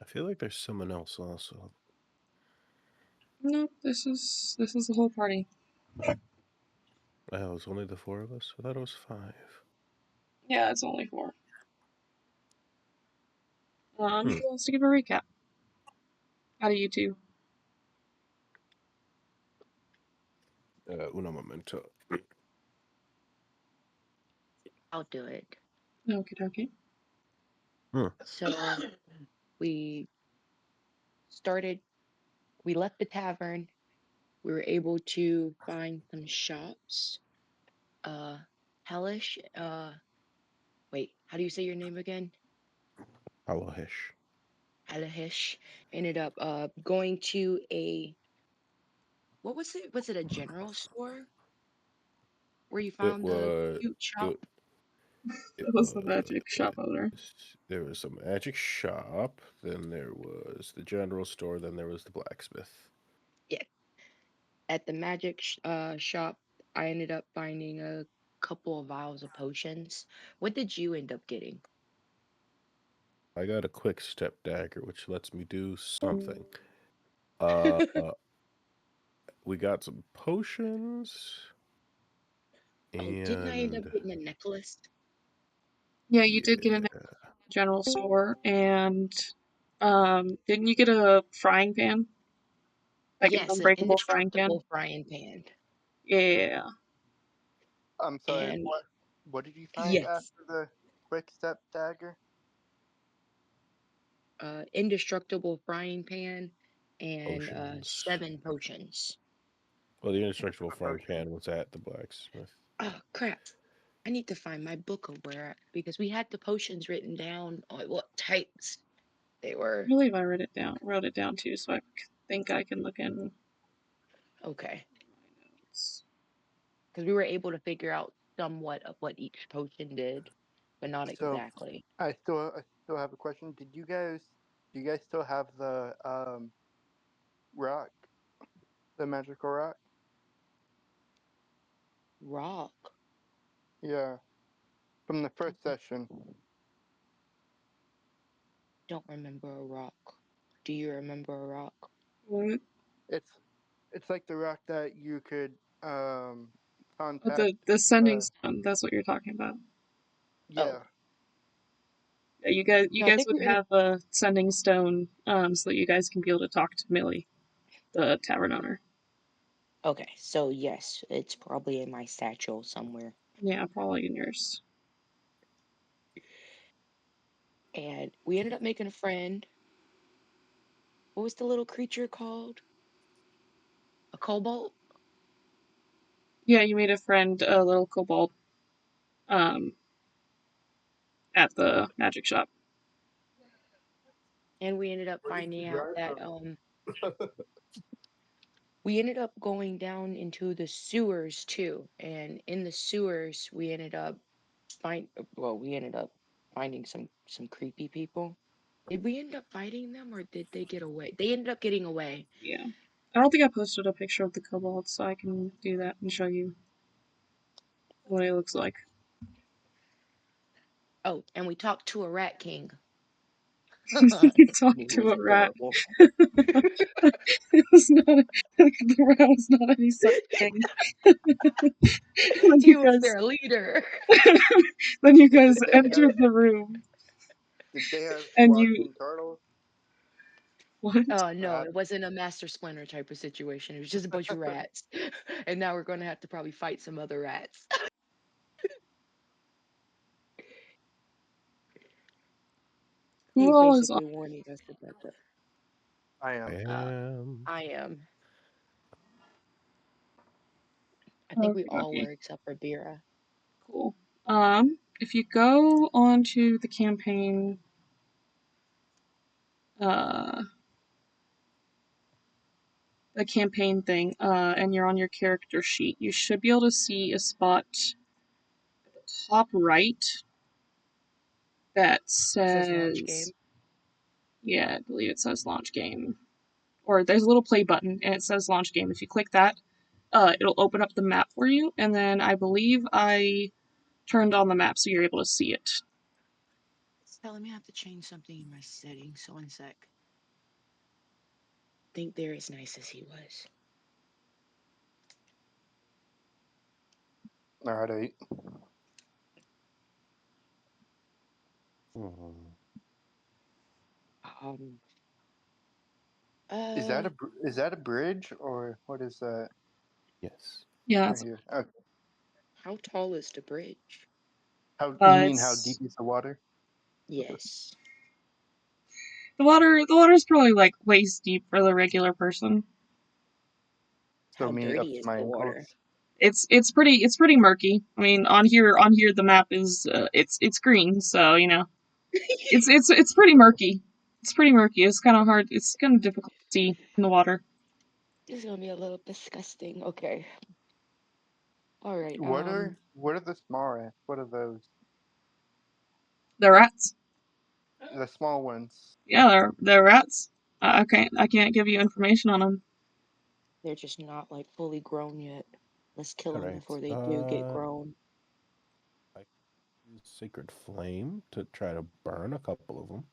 I feel like there's someone else also. No, this is the whole party. Oh, it's only the four of us? I thought it was five. Yeah, it's only 4. Hmm. Who wants to give a recap? Out of you two. Una momento. I'll do it. Okie dokie. So we started, we left the tavern. We were able to find some shops. Uh, Hellish, wait, how do you say your name again? Alohish. Hellish ended up going to what was it? Was it a general store where you It found the was. cute shop? It, it That was the magic shop was. owner. There was a magic shop. Then there was the general store. Then there was the blacksmith. Yeah. At the magic shop, I ended up finding a couple of vials of potions. What did you end up getting? I got a quick step dagger, which lets me do something. Uh, we got some potions, Oh, didn't I end up and getting a necklace? Yeah, you did get a yeah, general store, and didn't you get a frying pan? Like an Yes, an unbreakable frying pan? indestructible frying pan. Yeah. I'm sorry, And what did you find yes, after the quick step dagger? indestructible frying pan and potions. 7 potions. Well, the indestructible A frying potion. pan was at the blacksmith. Oh crap! I need to find my book of where because we had the potions written down on what types they I were. believe I wrote it down too, so I think I can look in my Okay, notes. because we were able to figure out somewhat of what each potion did, but not So exactly. I still have a question. Do you guys still have the rock, the magical rock? Rock. Yeah, from the first Don't session. don't remember a rock. Do you remember a rock? What? It's it's like the rock that you could Oh, contact. the sending Uh, stone. That's what you're talking about. Oh, yeah. Yeah, you no, I guys think would we. have a sending stone, so that you guys can be able to talk to Millie, the tavern owner. Okay, so yes, it's probably in my satchel somewhere. Yeah, probably in yours. And we ended up making a friend. What was the little creature called? A cobalt? Yeah, you made a friend, a little kobold, um, at the magic shop. And we ended up finding out that Driver. we ended up going down into the sewers too. And in the sewers, find we ended up finding some creepy people. Did we end up fighting them or did they get away? They ended up getting away. Yeah. I don't think I posted a picture of the kobold, so I can do that and show you what it looks like. Oh, and we talked to a rat king. You talk He to was a rat. adorable. It was not the rat was not any such thing. Then He you was guys their leader. then you guys Did they have entered the room Did they have and you walking turtles? what? No, Rats. it wasn't a Master Splinter type of situation. It was just a bunch of rats. And now we're going to have to probably fight some other rats. Who He's all is on? basically warning us about the. I I am. am. I am. I think we Okay, all okay, were except for Bira. cool. If you go onto the campaign, uh, the campaign thing, and you're on your character sheet, you should be able to see a spot at the top right that It says launch game. says, yeah, I believe it says launch game. Or there's a little play button and it says launch game. If you click that, it'll open up the map for you, and then I believe I turned on the map so you're able to see it. It's telling me I have to change something in my settings. So one sec. think they're as nice as he was. Alright. Hmm. Um, Is uh, that a bridge or what is that Yes. Yeah, right here? Okay. how tall is the bridge? How you mean how it's deep is the water? Yes. the water. The water's probably like waist deep for the regular person. So How me up dirty to is my the water? ankles. It's pretty murky. I mean, on here the map is it's green, so you know it's pretty murky. It's pretty murky. It's kind of hard. It's kind of difficult to see in the water. This is gonna be a little disgusting. Okay. All right. What are the small rats? What are those? The rats. The small ones. Yeah, they're rats. I can't give you information on them. They're just not like fully grown yet. Let's kill All them right. before they do get grown. I use Sacred Flame to try to burn a couple of them.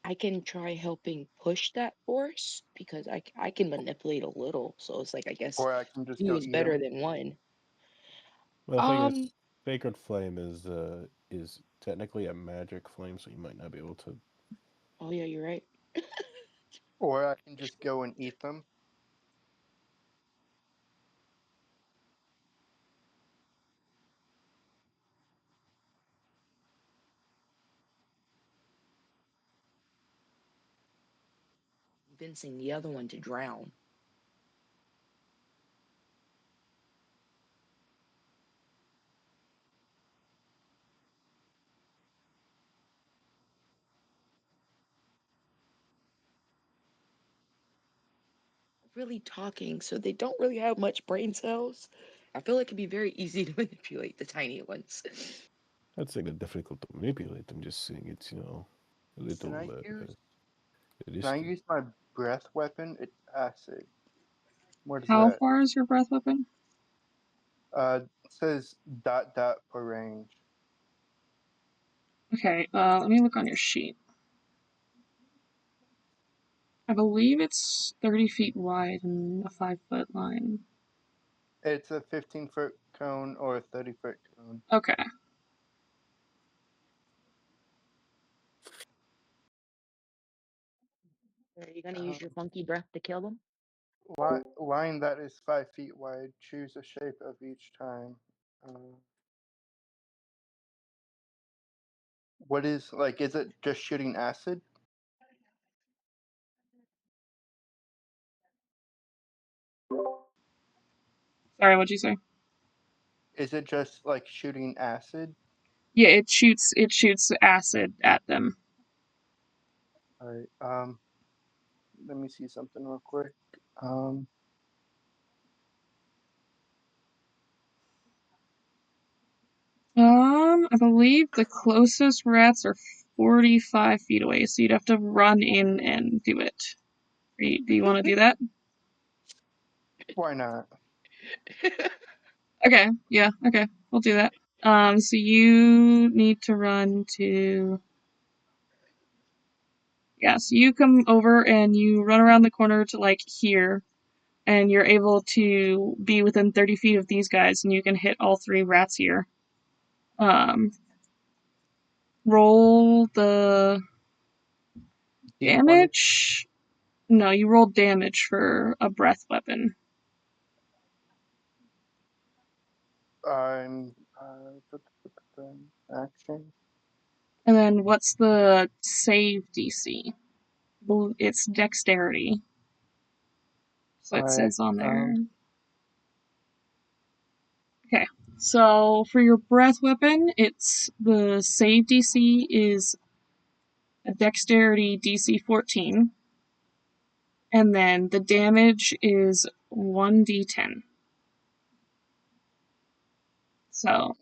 I can try helping push that force because I can manipulate a little. So it's like I guess Or I can just two go is eat better them. than one. Well, the thing Um. is, Sacred Flame is technically a magic flame, so you might not be able to. Oh yeah, you're right. Or I can just go and eat them. Convincing the other one to drown. Really talking, so they don't really have much brain cells. I feel like it'd be very easy to manipulate the tiny ones. I'd say they're difficult to manipulate. I'm just saying it's a Can little I use can I risky. use my breath weapon? It's acid. What is How that? far is your breath weapon? It says dot dot per range. Okay, let me look on your sheet. I believe it's 30 feet wide and a 5-foot line. It's a 15-foot cone or a 30-foot cone. Okay. Are you gonna use Um, your funky breath to kill them? line that is 5 feet wide. Choose a shape of each time. Uh, what is like? Is it just shooting acid? Sorry, what'd you say? Is it just like shooting acid? Yeah, it shoots acid at them. All right. Let me see something real quick. Um, I believe the closest rats are 45 feet away, so you'd have to run in and do it. Do you want to do that? why not? Okay, yeah, okay, we'll do that. So you need to run to. Yeah, so you come over and you run around the corner to like here, and you're able to be within 30 feet of these guys, and you can hit all three rats here. Um, roll the D20. damage. No, you rolled damage for a breath weapon. I'm action. And then what's the save DC? It's dexterity. So All it right. says on there. Okay. So for your breath weapon, it's the save DC is a dexterity DC 14. And then the damage is 1d10. So,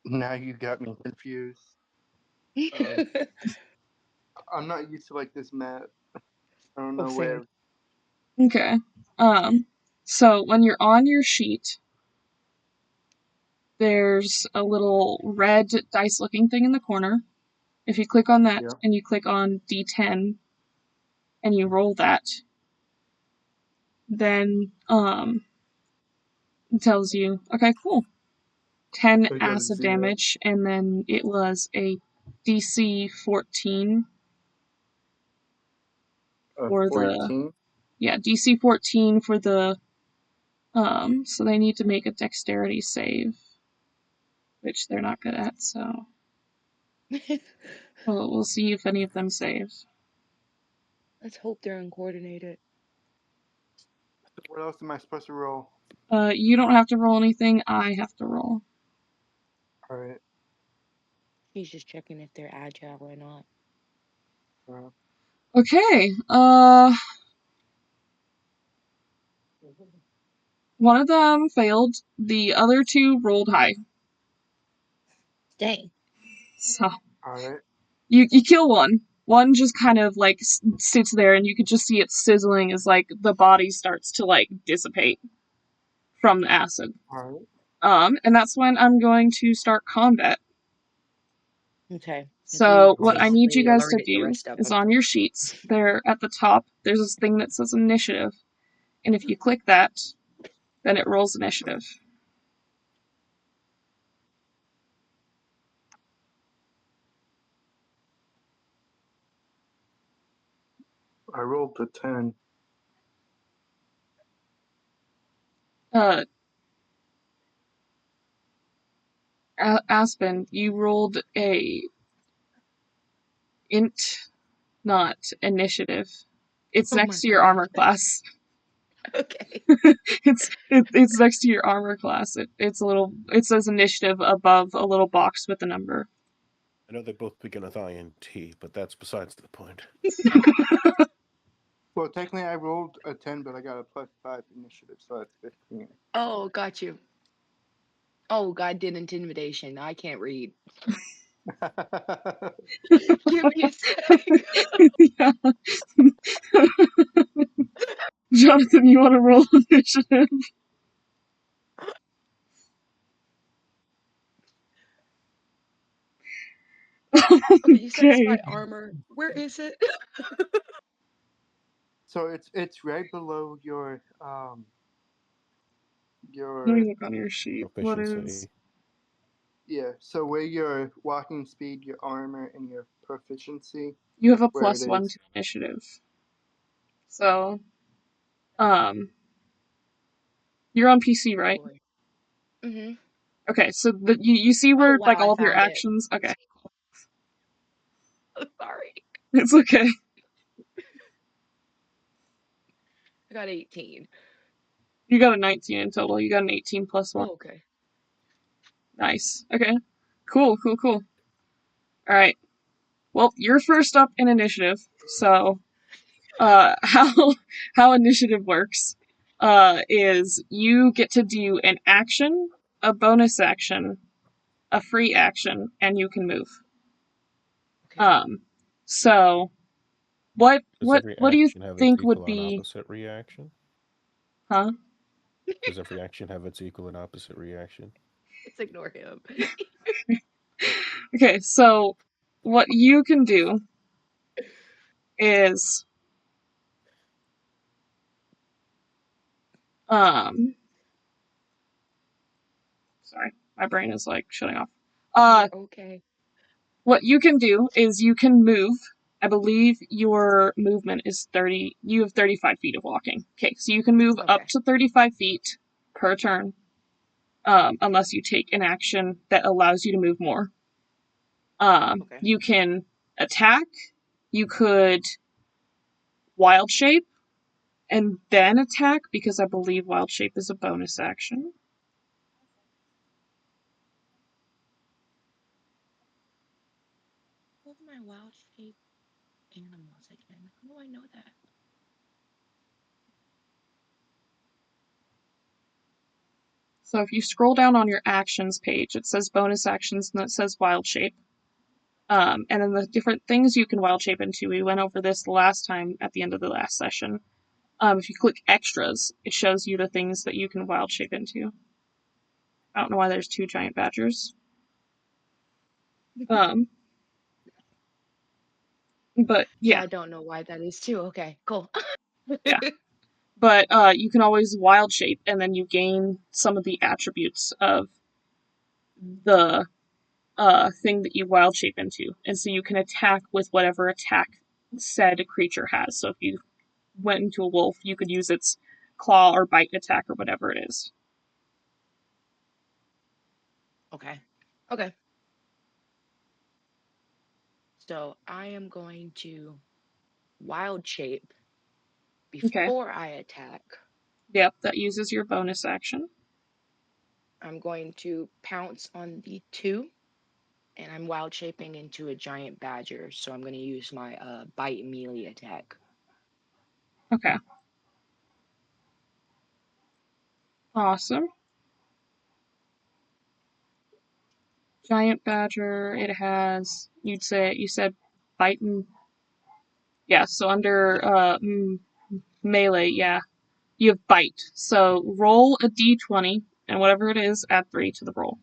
Now you got me confused. Um, I'm not used to like this map. I don't Oh, know same. where. okay. So when you're on your sheet, there's a little red dice looking thing in the corner. If you click on that Yeah. and you click on D10, and you roll that, then it tells you, okay, cool, 10 I got a acid 0. damage, and then it was a DC 14 for the 14. DC 14 for the so they need to make a dexterity save, which they're not good at, so we'll see if any of them save. Let's hope they're uncoordinated. What else am I supposed to roll? You don't have to roll anything, I have to roll. All right. He's just checking if they're agile or not. Okay, one of them failed, the other two rolled high. Dang. So All right. you kill one. One just kind of like sits there, and you could just see it sizzling as like the body starts to like dissipate from the acid. All right. And that's when I'm going to start combat. Okay. As we So what I need you patiently guys to alerted the do rest of is them. on your sheets, there at the top, there's this thing that says initiative, and if you click that, then it rolls initiative. I rolled a 10. Aspen, you rolled a int, not initiative. It's Oh next my to your god. armor class. Okay. It's next to your armor class. It says initiative above a little box with a number. I know they both begin with INT, but that's besides the point. Well, technically, I rolled a 10, but I got a +5 initiative, so that's 15. Oh, got you. Oh, God did intimidation. I can't read. Give me a sec. Yeah. Jonathan, you want to roll initiative? Okay, you said it's Okay. by armor. Where is it? So it's right below Let me your look on your sheet. What is? Proficiency. yeah. So where your walking speed, your armor, and your proficiency, You have that's a where it +1 is. to initiative. So, um, you're on PC, Oh right? boy. Mm-hmm. Okay, so you see Oh where like wow, I all of your found it. actions. Okay, Sorry. it's okay. I got 18. You got a 19 in total. You got an 18 plus 1. Oh, okay. Nice. Okay. Cool. All right. Well, you're first up in initiative. So, how initiative works, is you get to do an action, a bonus action, a free action, and you can move. Okay. So Does every what do you action have its think would equal and be, opposite reaction? huh? Does every action have its equal and opposite reaction? Let's ignore him. Okay, so what you can do is, um, sorry, my brain is like shutting off. You're okay. What you can do is you can move. I believe your movement is 30. You have 35 feet of walking. Okay, so you can move up Okay. to 35 feet per turn, unless you take an action that allows you to move more. Okay. You can attack. You could wild shape and then attack, because I believe wild shape is a bonus action. What are my wild shape animals again? How do I know that? So if you scroll down on your actions page, it says bonus actions and it says wild shape. And then the different things you can wild shape into, we went over this last time at the end of the last session. If you click extras, it shows you the things that you can wild shape into. I don't know why there's 2 giant badgers. But Yeah, yeah, I don't know why that is too. Okay, cool. yeah. But you can always wild shape, and then you gain some of the attributes of the thing that you wild shape into, and so you can attack with whatever attack said creature has. So if you went into a wolf, you could use its claw or bite attack or whatever it is. Okay. Okay. So I am going to wild shape Okay. before I attack. Yep, that uses your bonus action. I'm going to pounce on the 2, and I'm wild shaping into a giant badger. So I'm going to use my bite melee attack. Okay. Awesome. Giant badger. It has. You said bite and yeah. So under Yeah. melee, yeah, you have bite. So roll a d20 and whatever it is, add 3 to the roll.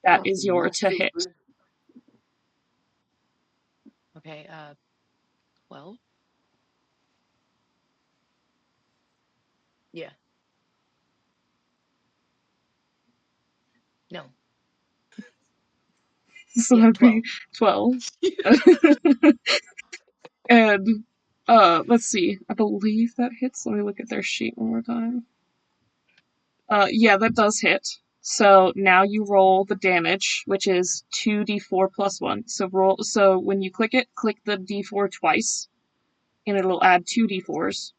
That is Awesome. your to Natural hit. three. Okay, 12? Yeah. No. So Yeah, that'd be 12. 12. And let's see. I believe that hits. Let me look at their sheet one more time. Yeah, that does hit. So now you roll the damage, which is 2d4 plus 1. So when you click it, click the d4 twice, and it'll add 2d4s.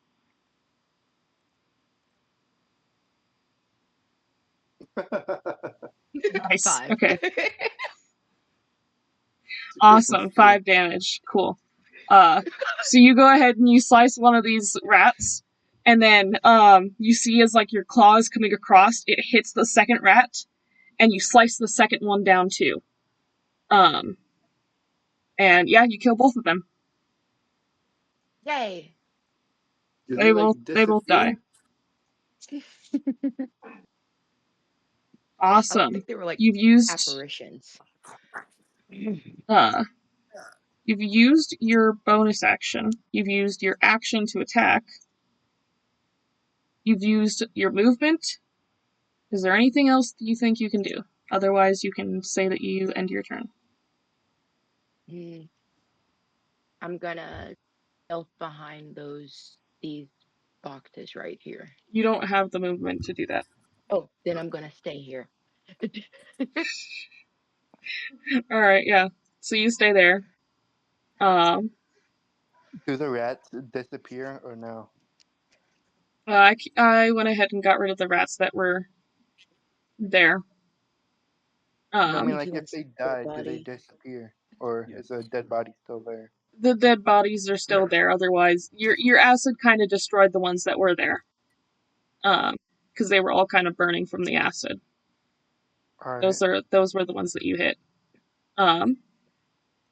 Nice. 5. Okay. Christmas Awesome. tree. 5 damage. Cool. So you go ahead and you slice one of these rats, and then you see as like your claws coming across, it hits the second rat, and you slice the second one down too. Um, and yeah, you kill both of them. Yay! Do they They like both die. disappear? I don't Awesome. think they were like You've used apparitions. uh you've used your bonus action. You've used your action to attack. You've used your movement. Is there anything else that you think you can do? Otherwise, you can say that you end your turn. Mm, I'm gonna stealth behind these boxes right here. You don't have the movement to do that. Oh, then I'm gonna stay here. All right, yeah. So you stay there. Um, Do the rats disappear or no? I went ahead and got rid of the rats that were there. No, I I mean Um, think he like if wants they the dead die, do they body. disappear, or is a dead body still there? the dead bodies are still there. Otherwise, your acid kind of destroyed the ones that were there. Because they were all kind of burning from the acid. All right. Those were the ones that you hit. Um,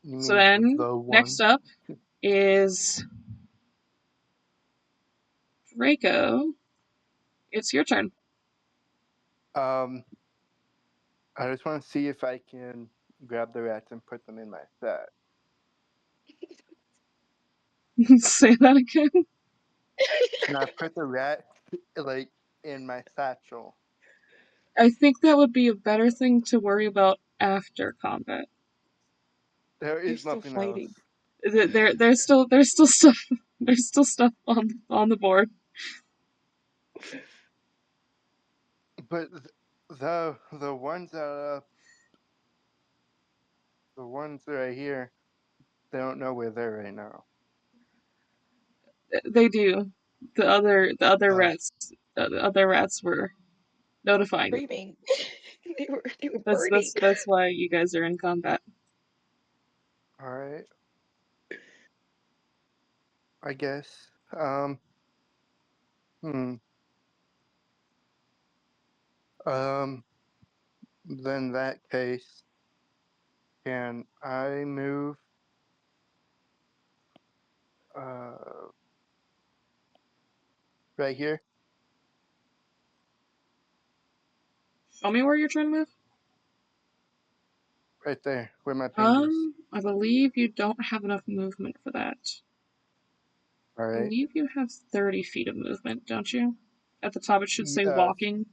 You so mean then the next one? up is Draco. It's your turn. Um, I just want to see if I can grab the rats and put them in my set. Say that again. Can I put the rat like in my satchel? I think that would be a better thing to worry about after combat. There They're is still nothing else. fighting. There's still stuff there's still stuff on the board. But the ones the ones that are here, they don't know we're there right now. They do. The Oh, other rats were notifying them. Screaming. They were burning. That's why you guys are in combat. all right. I guess. Um. Hmm. Um. Then that case, can I move? Uh. Right here. Show me where you're trying to move. Right there, where my fingers. I believe you don't have enough movement for that. I Alright. believe you have 30 feet of movement, don't you? At the top it should say Uh, walking.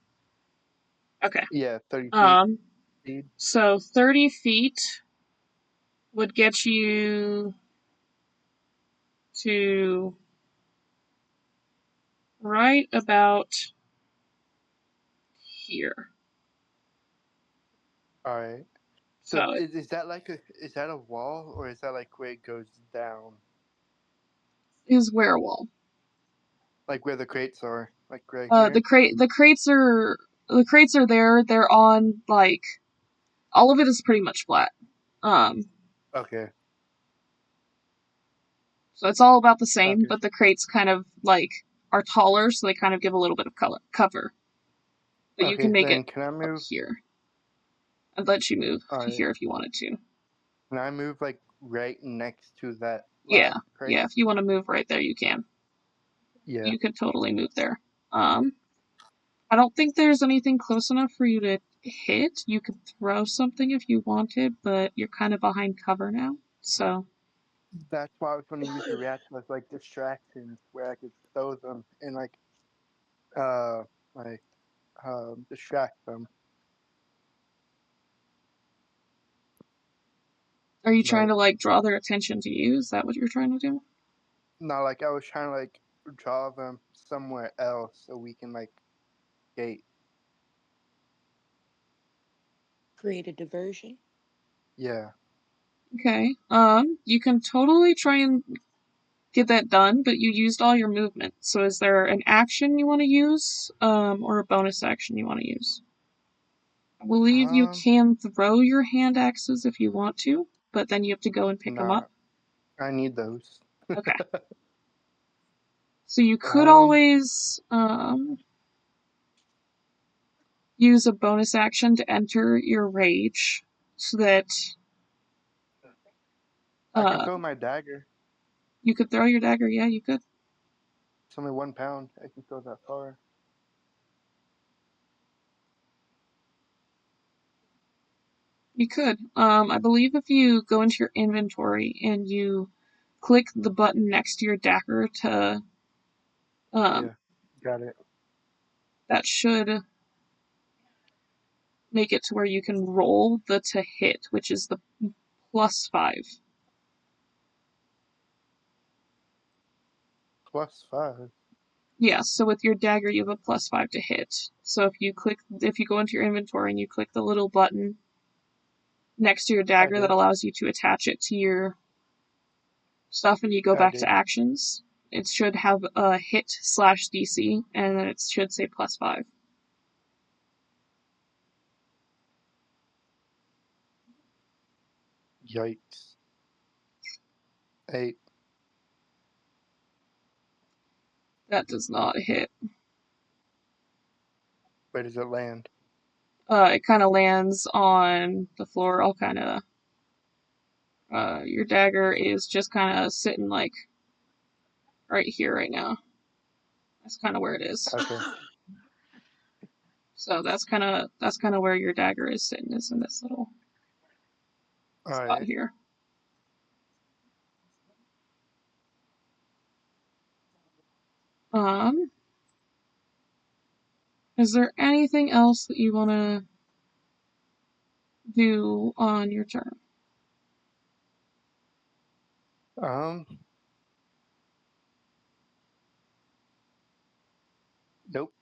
Okay. yeah, 30 feet speed. So 30 feet would get you to right about here. Alright. So So it is that like is that a wall or is that like where it goes down? is werewolf. Like where the crates are, like right The here? crates are there. They're on like all of it is pretty much flat. Um, Okay. so it's all about the same, Okay. but the crates kind of like are taller, so they kind of give a little bit of cover. But you can Okay, make it then can I up move? here. I'd let you move to Alright. here if you wanted to. Can I move like right next to that Yeah, last yeah. crate? If you want to move right there, you can. Yeah. You could totally move there. I don't think there's anything close enough for you to hit. You could throw something if you wanted, but you're kind of behind cover now. So, That's why I was gonna use the rats as like distractions where I could throw them and uh like distract them. are you trying But to like draw their attention to you? Is that what you're trying to do? not like I was trying to like draw them somewhere else so we can like gate. Create a diversion. Yeah. Okay. You can totally try and get that done, but you used all your movement. So is there an action you want to use, or a bonus action you want to use? I believe you Um can throw your hand axes if you want to, but then you have to go and pick them nah, up. I need those. Okay. So you could um always use a bonus action to enter your rage, so that I can uh, throw my dagger. you could throw your dagger. Yeah, you could. It's only 1 pound. I can throw that far. You could. I believe if you go into your inventory and you click the button next to your dagger to um, Yeah. Got it. that should make it to where you can roll the to hit, which is the +5. +5. Yeah, so with your dagger you have a +5 to hit. So if you go into your inventory and you click the little button next to your I dagger that did. allows you to attach it to your stuff and you go I back to did. actions, it should have a hit/DC and then it should say +5. Yikes. 8. That does not hit. Where does it land? It kind of lands on the floor, all kind of. Your dagger is just kind of sitting like right here, right now. That's kind of where it is. Okay. So that's kind of where your dagger is sitting, is in this little spot Alright. here. Um, is there anything else that you want to do on your turn? Um, nope.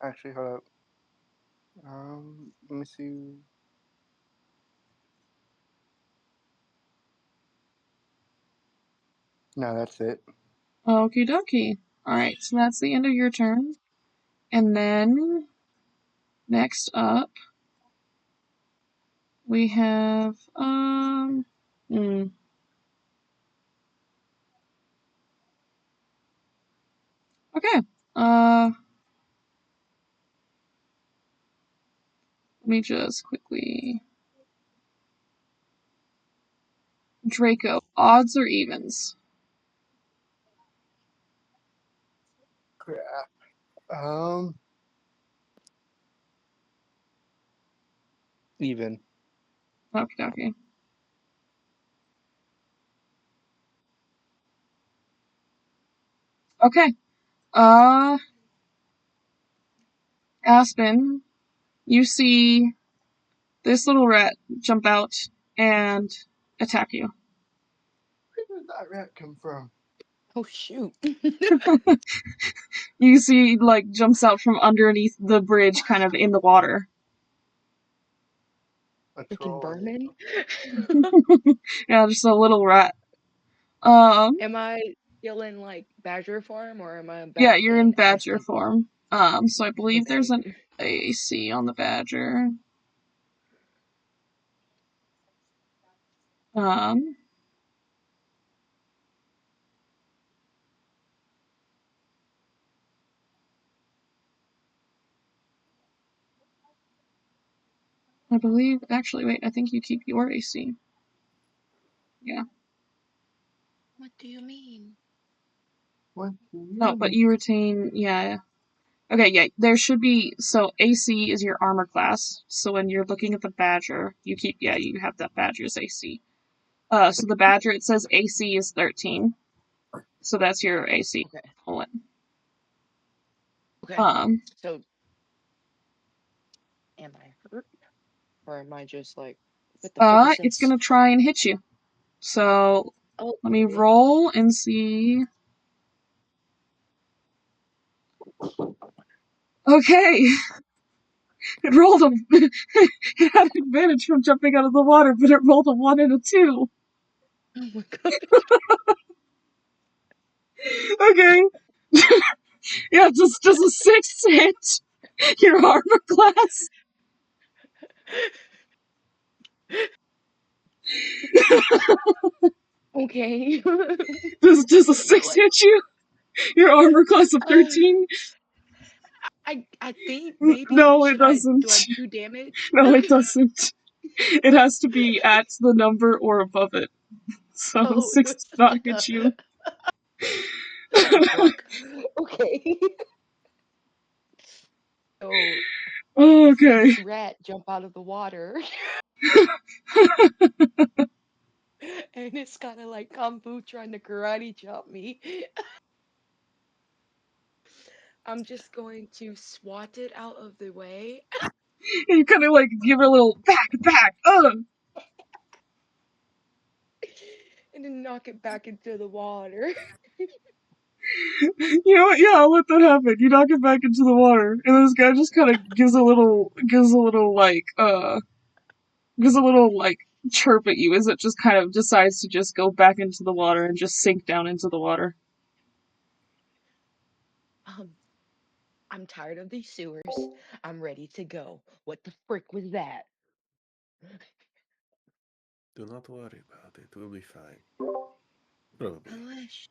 Actually, hold up. Let me see. No, that's it. Okie dokie. Alright, so that's the end of your turn. And then next up we have okay. Let me just quickly Draco, odds or evens? Crap. Um, Even. Okay. Okay. Aspen, you see this little rat jump out and attack you. Where did that rat come from? Oh shoot. You see, like, jumps out from underneath the bridge, kind of in the water. A Freaking troll. vermin. Yeah, just a little rat. Am I still in like badger form or am I Yeah, back you're in in badger Aspen? form. So I believe there's Okay. an AC on the badger. Um, I believe, actually, wait, I think you keep your AC. Yeah. What do you mean? What do you No, but mean? you retain, yeah. Okay, yeah, there should be, so AC is your armor class. So when you're looking at the badger, you keep, yeah, you have that badger's AC. So the badger, it says AC is 13. So that's your AC. Okay. Pull it. Okay. Um, So am I hurt? Or am I just like, what the frick is it's this? gonna try and hit you. So let me Okay. roll and see. Okay, it rolled a. It had advantage from jumping out of the water, but it rolled a 1 and a 2. Oh my god. Okay. Yeah, just a 6 hit your armor class. Okay. Does a 6 Like, hit you? Your armor class of uh, 13? I think maybe No, it doesn't. do I do damage? No, it doesn't. It has to be at the number or above it. So Oh, 6 does not hit you. fuck. Okay. So I see Okay. this rat jump out of the water and it's kind of like kung fu trying to karate chop me. I'm just going to swat it out of the way You kind of like give it a little back. and then knock it back into the water. You know what? Yeah, I'll let that happen. You knock it back into the water, and this guy just kind of gives a little like chirp at you as it just kind of decides to just go back into the water and just sink down into the water. Um, I'm tired of these sewers. I'm ready to go. What the frick was that? Do not worry about it. We'll be fine. Probably. Unless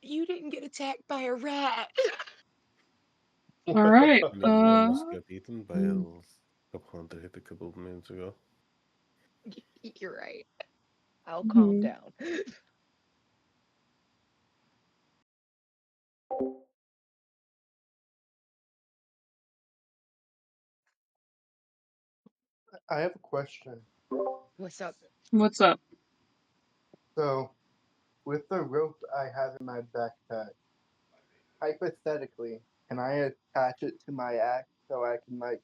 you didn't get attacked by a rat. All right. I mean, I almost got eaten by a hunter hit a couple of minutes ago. You're right. I'll calm Mhm. down. I have a question. What's up? What's up? So, with the rope I have in my backpack, hypothetically, can I attach it to my axe so I can like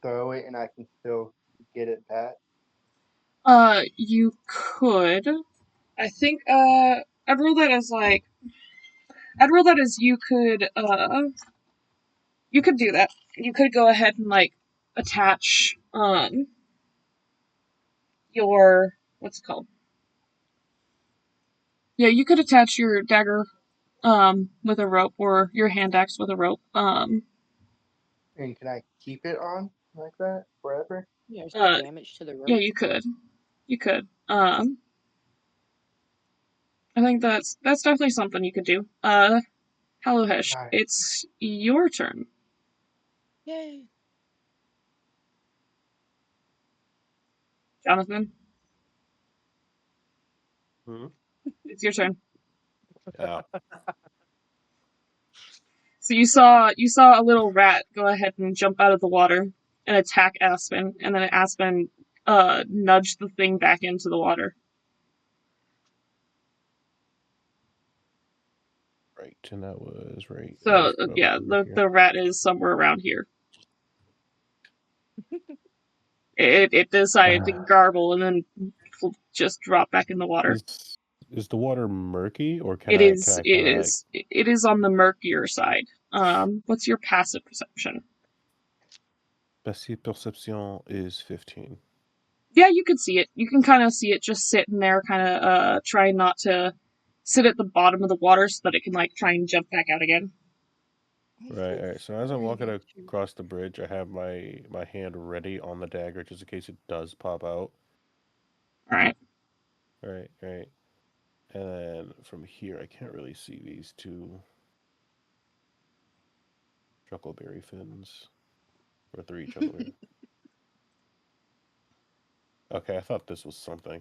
throw it and I can still get it back? You could. I think. I'd roll that as like. I'd roll that as you could. You could do that. You could go ahead and like attach your what's it called? Yeah, you could attach your dagger with a rope or your hand axe with a rope. And can I keep it on like that forever? Yeah, is there Uh damage to the yeah, rope? you could. You could. I think that's definitely something you could do. Hello Hesh. Alright. It's your turn. Yay. Jonathan, Hmm? it's your turn. Yeah. So you saw a little rat go ahead and jump out of the water, and attack Aspen, and then Aspen nudge the thing back into the water. Right, and that was right. So yeah, the rat is somewhere around here. It decided to garble and then just drop back in the water. Is the water murky, or can It I is on the murkier side. What's your passive perception? Passive perception is 15. Yeah, you can see it. You can kind of see it just sitting there, kind of trying not to sit at the bottom of the water so that it can like try and jump back out again. Right. So as I'm walking across the bridge, I have my hand ready on the dagger just in case it does pop out. All right. Right. And then from here, I can't really see these two chuckleberry fins. Or 3 chuckleberry. Okay, I thought this was something.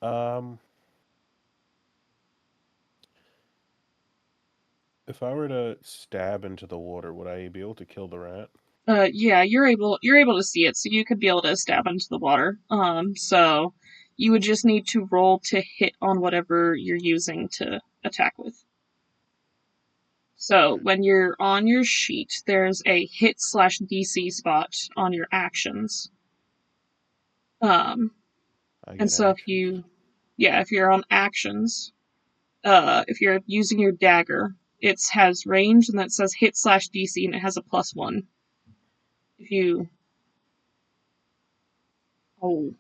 If I were to stab into the water, would I be able to kill the rat? Yeah, you're able to see it, so you could be able to stab into the water. So you would just need to roll to hit on whatever you're using to attack with. So when you're on your sheet, there's a hit/DC spot on your actions. And so actions. if you're on actions, if you're using your dagger, it has range and that says hit/DC and it has a +1. If you okay,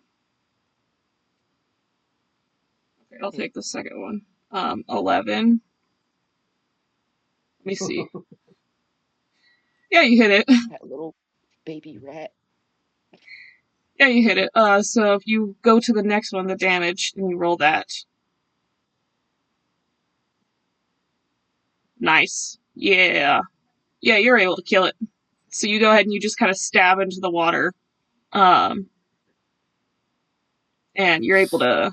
I'll take the second one. 11. Let me see. Yeah, you hit it. That little baby rat. Yeah, you hit it. So if you go to the next one, the damage, and you roll that. Nice. Yeah. Yeah, you're able to kill it. So you go ahead and you just kind of stab into the water. And you're able to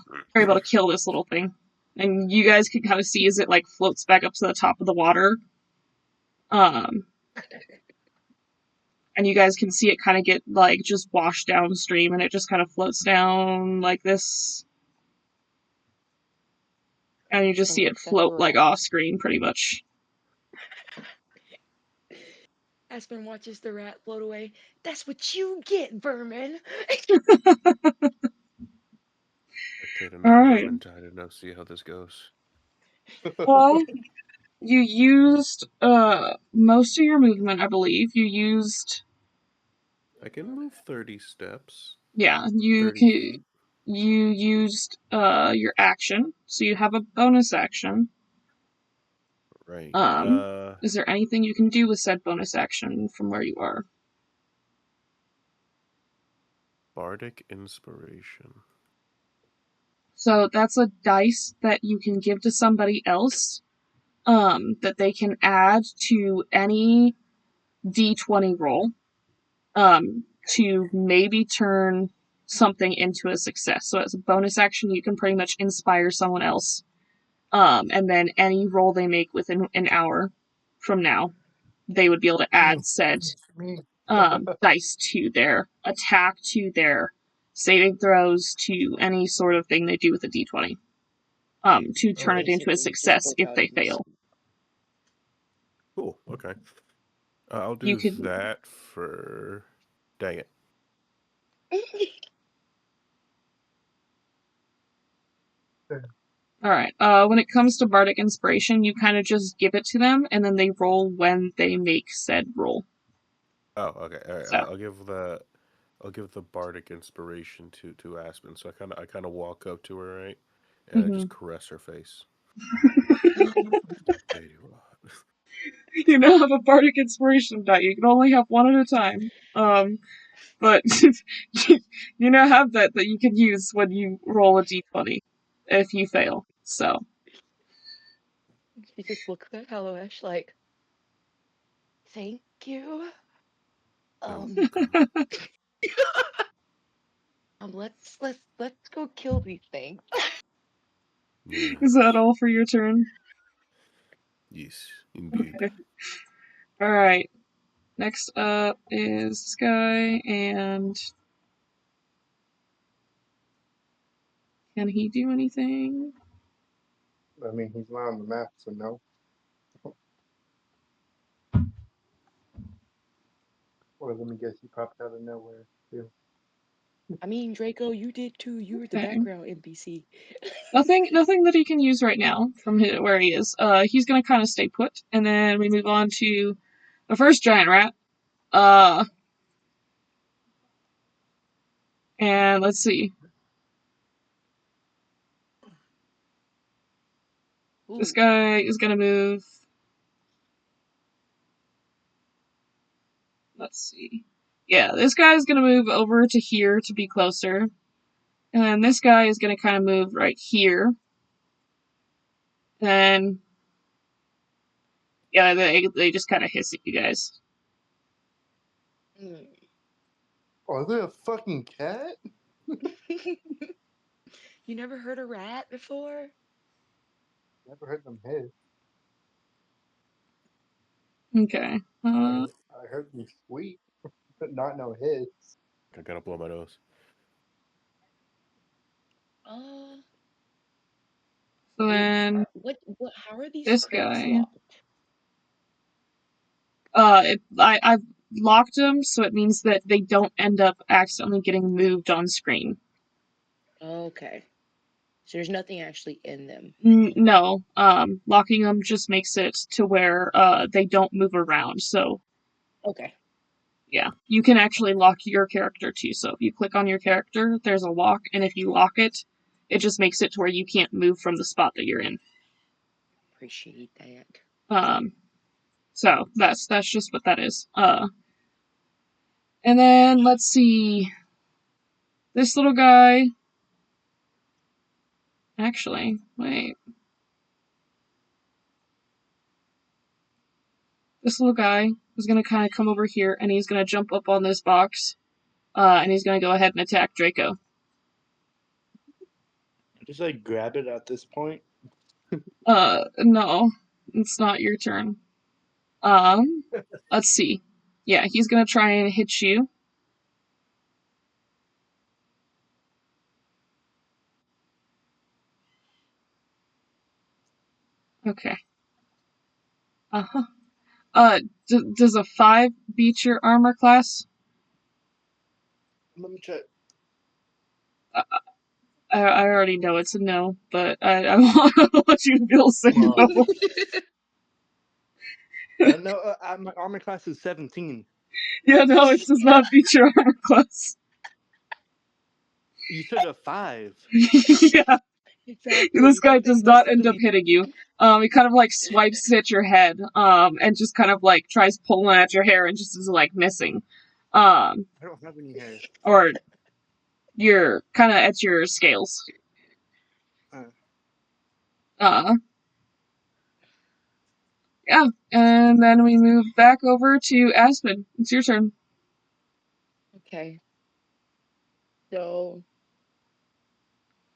kill this little thing. And you guys can kind of see as it like floats back up to the top of the water. And you guys can see it kind of get like just washed downstream and it just kind of floats down like this. And you just see it float like off screen pretty much. Aspen watches the rat float away. That's what you get, vermin. Spectate enough All right. vermin to know see how this goes. Well, you used most of your movement, I believe. You used. I can move 30 steps. Yeah, 30 feet. You used your action, so you have a bonus action. Right. Is there anything you can do with said bonus action from where you are? Bardic Inspiration. So that's a dice that you can give to somebody else, that they can add to any D20 roll, to maybe turn something into a success. So as a bonus action, you can pretty much inspire someone else. And then any roll they make within an hour from now, they would be able to add said dice to their attack, to their saving throws, to any sort of thing they do with a d20, to turn it into a success if they fail. Cool. Okay. I'll do that for. Dang it. All right. When it comes to bardic inspiration, you kind of just give it to them, and then they roll when they make said roll. Oh, okay. All right. So. I'll give the bardic inspiration to Aspen. So I kind of walk up to her, right, and I just caress her face. You now have a bardic inspiration die. You can only have one at a time. But you now have that you can use when you roll a d20 if you fail. So She just looks at Hello Ash like, thank you. Let's go kill these things. Yeah. Is that all for your turn? Yes, indeed. Okay. All right. Next up is this guy, and can he do anything? I mean, he's not on the map, so no. Or let me guess, he popped out of nowhere too. I mean, Draco, you did too. You were the Okay. background NPC. Nothing that he can use right now from where he is. He's gonna kind of stay put, and then we move on to the first giant rat. And let's see. This Ooh. guy is gonna move. Let's see. Yeah, this guy is gonna move over to here to be closer, and then this guy is gonna kind of move right here. And yeah, they just kind of hiss at you guys. Mm. Oh, is there a fucking cat? You never heard a rat before? Never heard them hiss. Okay. I heard them squeak, but not no hiss. I gotta blow my nose. Uh, So then what? How are these this crates guy. locked? I've locked them, so it means that they don't end up accidentally getting moved on screen. Okay. So there's nothing actually in them. No, locking them just makes it to where they don't move around. So Okay. yeah, you can actually lock your character too. So if you click on your character, there's a lock, and if you lock it, it just makes it to where you can't move from the spot that you're in. Appreciate that. So that's just what that is. And then let's see, this little guy. Actually, wait. This little guy is gonna kind of come over here, and he's gonna jump up on this box, and he's gonna go ahead and attack Draco. Just like grab it at this point. No, it's not your turn. Um, let's see. Yeah, he's gonna try and hit you. Okay. Uh-huh. Does a 5 beat your armor class? Let me check. I already know it's a no, but I want you to feel safe. No, my armor class is 17. Yeah, no, it does not beat your armor class. You said a 5. Yeah, Exactly. this guy That thing does not must end up be. hitting you. He kind of like swipes at your head, and just kind of like tries pulling at your hair and just is like missing. Um, I don't have any hair. or you're kind of at your scales. Uh, Uh, yeah, and then we move back over to Aspen. It's your turn. Okay. So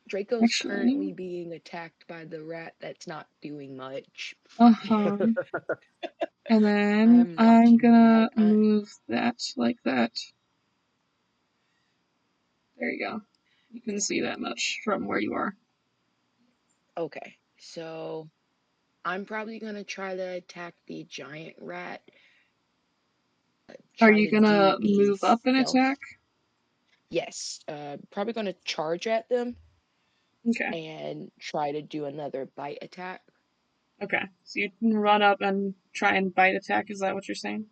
Draco's currently Actually, being attacked by the rat that's not doing much. uh-huh. And then I'm I'm watching gonna that. move that like that. There you go. You can see that much from where you are. Okay. So I'm probably gonna try to attack the giant rat. Are Try you to do gonna a move up and stealth. attack? Yes. Probably gonna charge at them Okay. and try to do another bite attack. Okay. So you can run up and try and bite attack, is that what you're saying?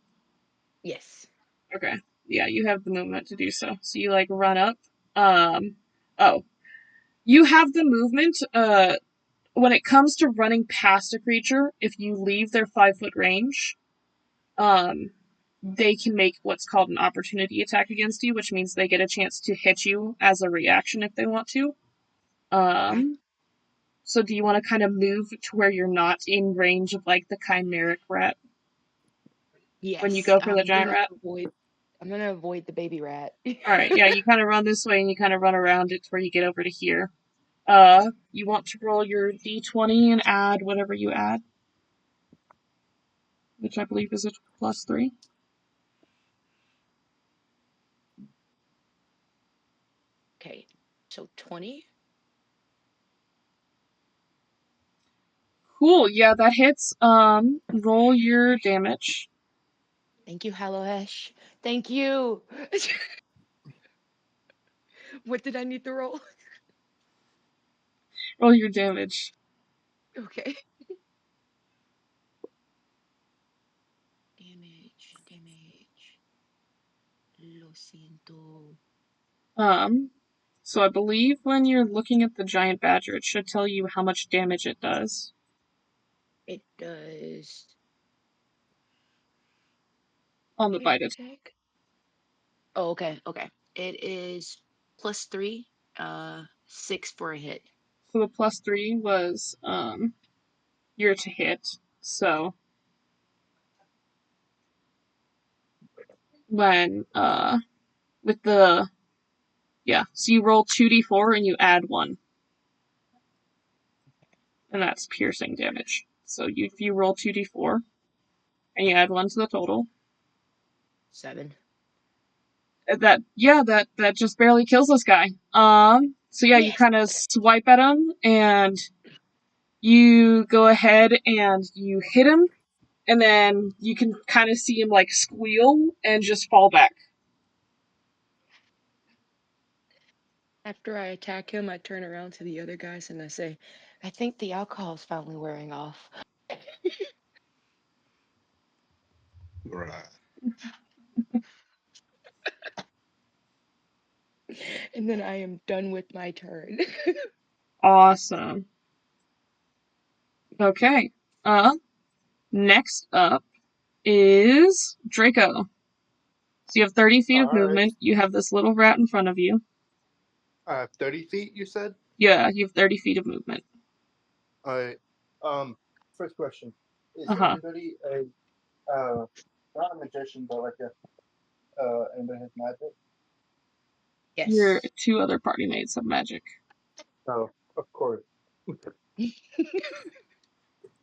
Yes. Okay. Yeah, you have the movement to do so. So you like run up. Um oh. You have the movement, when it comes to running past a creature, if you leave their 5-foot range, um they can make what's called an opportunity attack against you, which means they get a chance to hit you as a reaction if they want to. Okay. So do you want to kind of move to where you're not in range of like the chimeric rat when you Yes. go for the giant rat? I'm gonna avoid the baby rat. All right, yeah, you kind of run this way and you kind of run around it to where you get over to here. You want to roll your d20 and add whatever you add, which I believe is a +3. So 20. Cool. Yeah, that hits. Roll your damage. Thank you, Hellohesh. Thank you. What did I need to roll? Roll your damage. Okay. Damage. Lo siento. So I believe when you're looking at the giant badger, it should tell you how much damage it does. It does. On the bite attack. Attack. Oh, okay. It is +3, 6 for a hit. So the +3 was your to hit. So when with the so you roll 2d4 and you add 1. And that's piercing damage. So if you roll 2d4 and you add 1 to the total, 7. that just barely kills this guy. So yeah, you Yes. kind of swipe at him and you go ahead and you hit him, and then you can kind of see him like squeal and just fall back. After I attack him, I turn around to the other guys and I say, I think the alcohol's finally wearing off. Right. And then I am done with my turn. Awesome. Okay. Next up is Draco. So you have 30 feet of All right. movement. You have this little rat in front of you. 30 feet, you said? Yeah, you have 30 feet of movement. All right. First question: is Uh-huh. anybody not a magician, but like anybody has magic? Your Yes. 2 other party mates have magic. Oh, of course.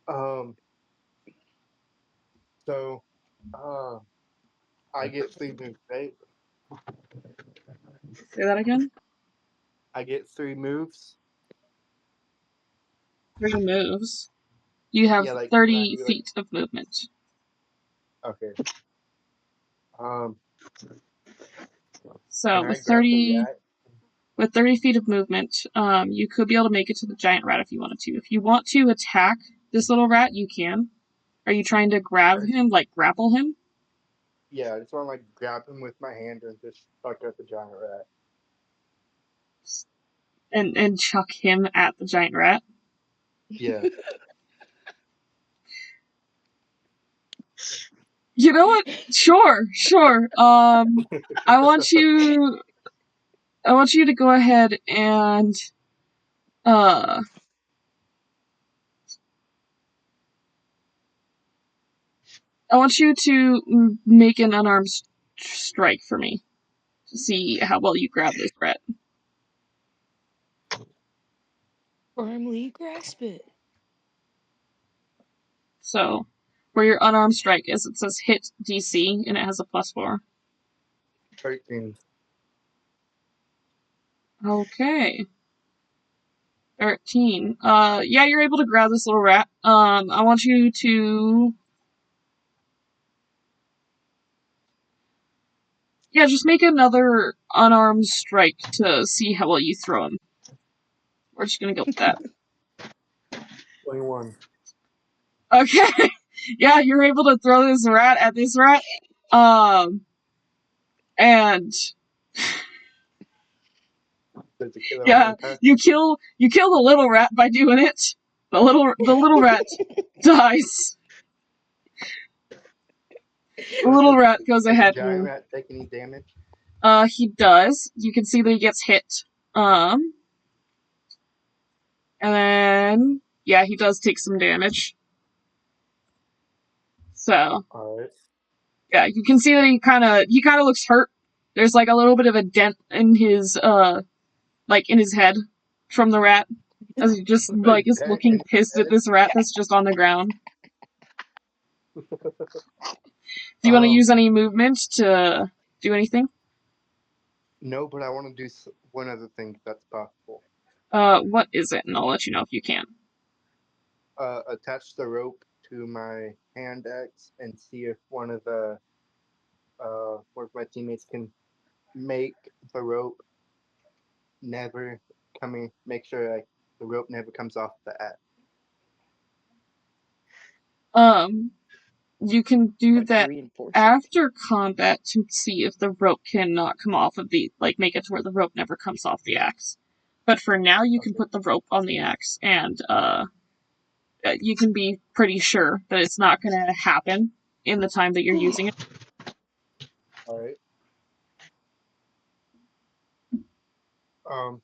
Um, so, I get 3 moves, right? Say that again? I get 3 moves. 3 moves. You have Yeah, like can I 30 do like feet of movement. okay? Um, So can I grab the rat? with 30 feet of movement, you could be able to make it to the giant rat if you wanted to. If you want to attack this little rat, you can. Are you trying to grab him, like grapple him? Yeah, I just want to like grab him with my hand and just fuck at the giant rat. And chuck him at the giant rat? Yeah. You know what? Sure. I want you to go ahead and uh I want you to make an unarmed strike for me to see how well you grab this rat. Firmly grasp it. So, where your unarmed strike is, it says hit DC and it has a +4. 13. Okay. 13. Yeah, you're able to grab this little rat. I want you to just make another unarmed strike to see how well you throw him. We're just gonna go with that. 21. Okay. Yeah, you're able to throw this rat at this rat. And Does it kill it on yeah, impact? you kill the little rat by doing it. The little rat dies. The little rat goes Does the ahead giant and rat take any damage? he does. You can see that he gets hit. And then yeah, he does take some damage. So Alright. yeah, you can see that he kind of looks hurt. There's like a little bit of a dent in his in his head from the rat, as he just like is Dead looking in pissed at head. this rat that's just on the ground. Do you want to Um, use any movement to do anything? No, but I want to do one other thing if that's possible. What is it? And I'll let you know if you can. Attach the rope to my hand axe and see if one of the one of my teammates can make the rope never coming. Make sure like the rope never comes off the axe. Um, you can do Like that reinforce it. after combat to see if the rope cannot come off of the, like, make it to where the rope never comes off the axe. But for now, you can Okay. put the rope on the axe, and you can be pretty sure that it's not going to happen in the time that you're using it. All right. Um.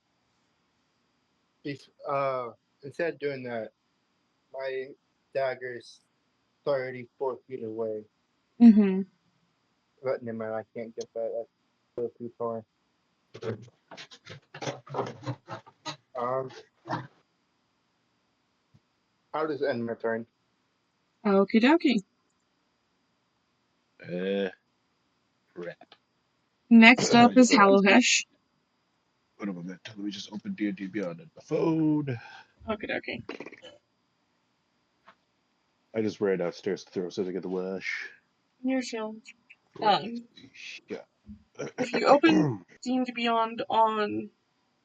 If instead of doing that, my dagger's 34 feet away. Mm-hmm. But never mind, I can't get that. That's still too far. Um. How does it end my turn? Okie dokie. Crap. Next up is Hold on. Halohesh. What am I meant? Let me just open D&D Beyond on my phone. Okie dokie. I just ran downstairs to throw something in the wash. You're chill. Yeah. If you open D&D Beyond on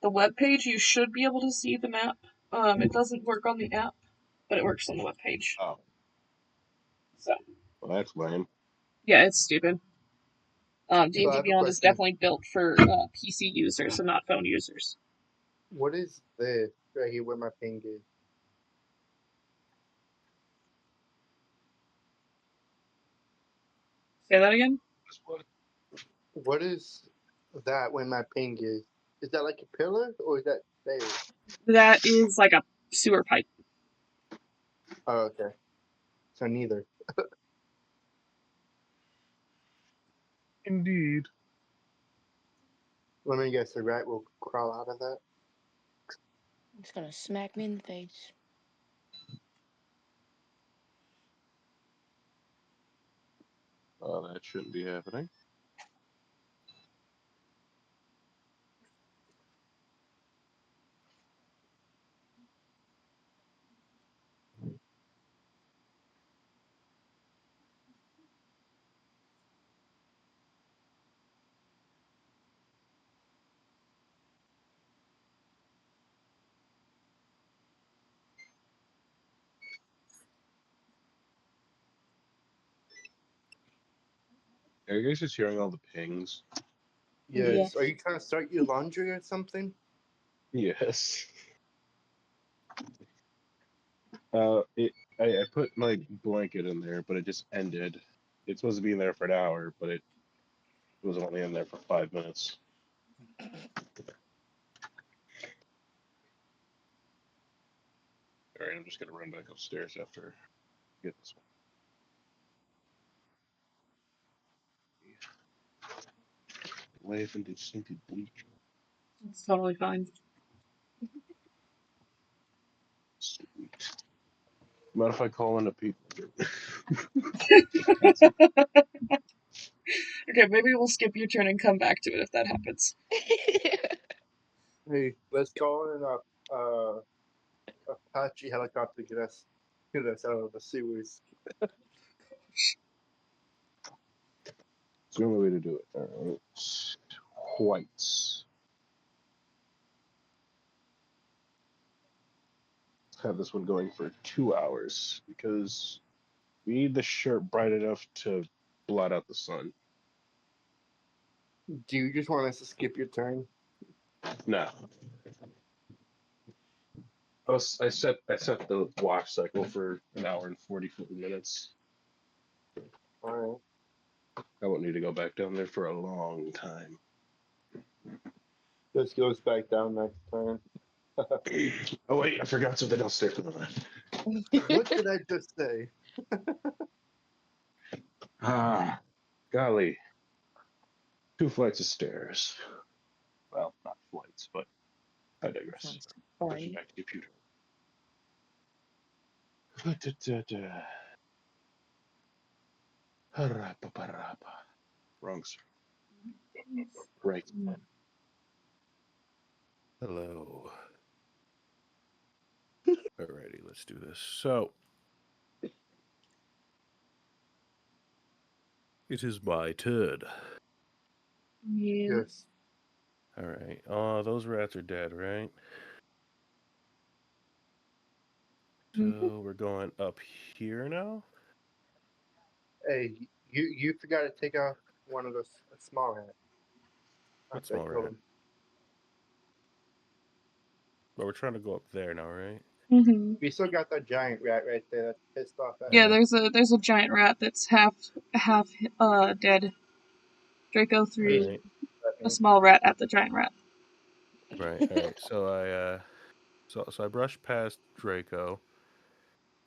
the web page, you should be able to see the map. It doesn't work on the app, but it works on the web page. Oh, So well, that's lame. yeah, it's stupid. So I D&D have a Beyond is question. definitely built for PC users and not phone users. What is this right here where my ping is? Say that again? That's what. What is that when my ping is? Is that like a pillar or is that stairs? That is like a sewer pipe. Oh, okay. So neither. Indeed. Let me guess, the rat will crawl out of that. It's gonna smack me in the face. Oh, that shouldn't be happening. Are you guys just hearing all the pings? Yes. Are Yes. you trying to start your laundry or something? Yes. I put my blanket in there, but it just ended. It's supposed to be in there for an hour, but it was only in there for 5 minutes. All right, I'm just gonna run back upstairs after I get this one. Life and distinctive bleach. It's totally fine. Sweet. Mind if I call in a people? Okay, maybe we'll skip your turn and come back to it if that happens. Hey, let's call in a Apache helicopter to get us out of the sewers. It's the only way to do it. All right. Whites. Let's have this one going for 2 hours because we need the shirt bright enough to blot out the sun. Do you just want us to skip your turn? No. I set the wash cycle for an hour and 40 minutes. All right. I won't need to go back down there for a long time. This goes back down next turn. Oh wait, I forgot something else there for the left. What did I just say? Ah, golly. 2 flights of stairs. Well, not flights, but I digress. Sounds Switching fun. back to computer. Da-da-da-da. Harapa-parapa. Wrong, sir. Right. Hello. Alrighty, let's do this. So, it is my turn. Yeah. Yes. Alright. Oh, those rats are dead, right? Mhm. So, we're going up here now? Hey, you forgot to take off one of those small hats What after I small killed rat? him. But we're trying to go up there now, right? Mhm. We still got that giant rat right there that's pissed off at Yeah, us. Alright. there's a giant rat that's half dead. Draco threw Alright. a small rat at the giant rat. Alright. So I brush past Draco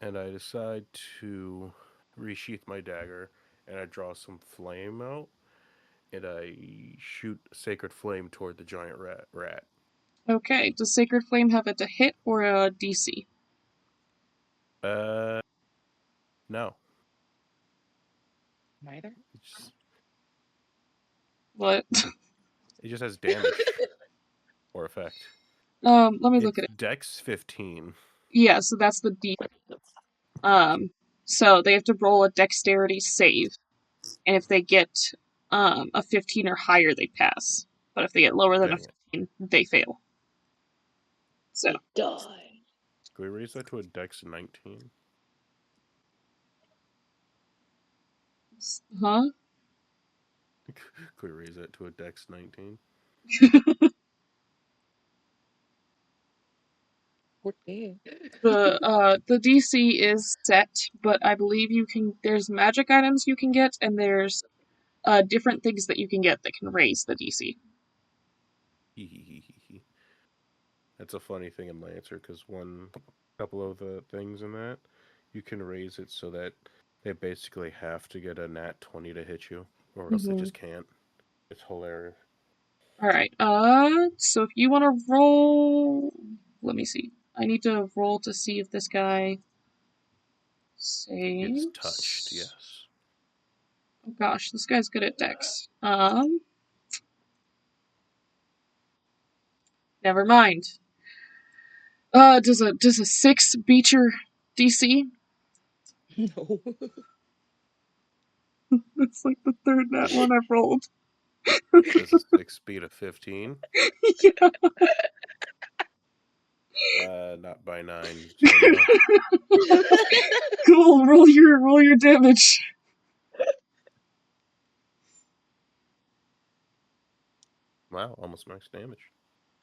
and I decide to resheath my dagger and I draw some flame out and I shoot sacred flame toward the giant rat. Okay, does Sacred Flame have it to hit or a DC? Uh no. Neither. It's What? it just has damage or effect. Let me look It's at it. Dex 15. Yeah, so that's the D. So they have to roll a dexterity save, and if they get a 15 or higher, they pass. But if they get lower than a Dang it. 15, they fail. So, They die. Can we raise that to a Dex 19? huh? Can we raise that to a Dex 19? Okay. The DC is set, but I believe you can. There's magic items you can get, and there's different things that you can get that can raise the DC. That's a funny thing in Lancer because one couple of the things in that you can raise it so that they basically have to get a nat 20 to hit you, or else they Mm-hmm. just can't. It's hilarious. All right. So if you want to roll, let me see. I need to roll to see if this guy Gets touched, saves. yes. Oh gosh, this guy's good at Dex. Never mind. Does a 6 beat your DC? No. It's like the third nat Does one I've rolled. does a 6 speed of 15? Yeah. Not by 9, so no. Cool. Roll your damage. Wow, almost max damage.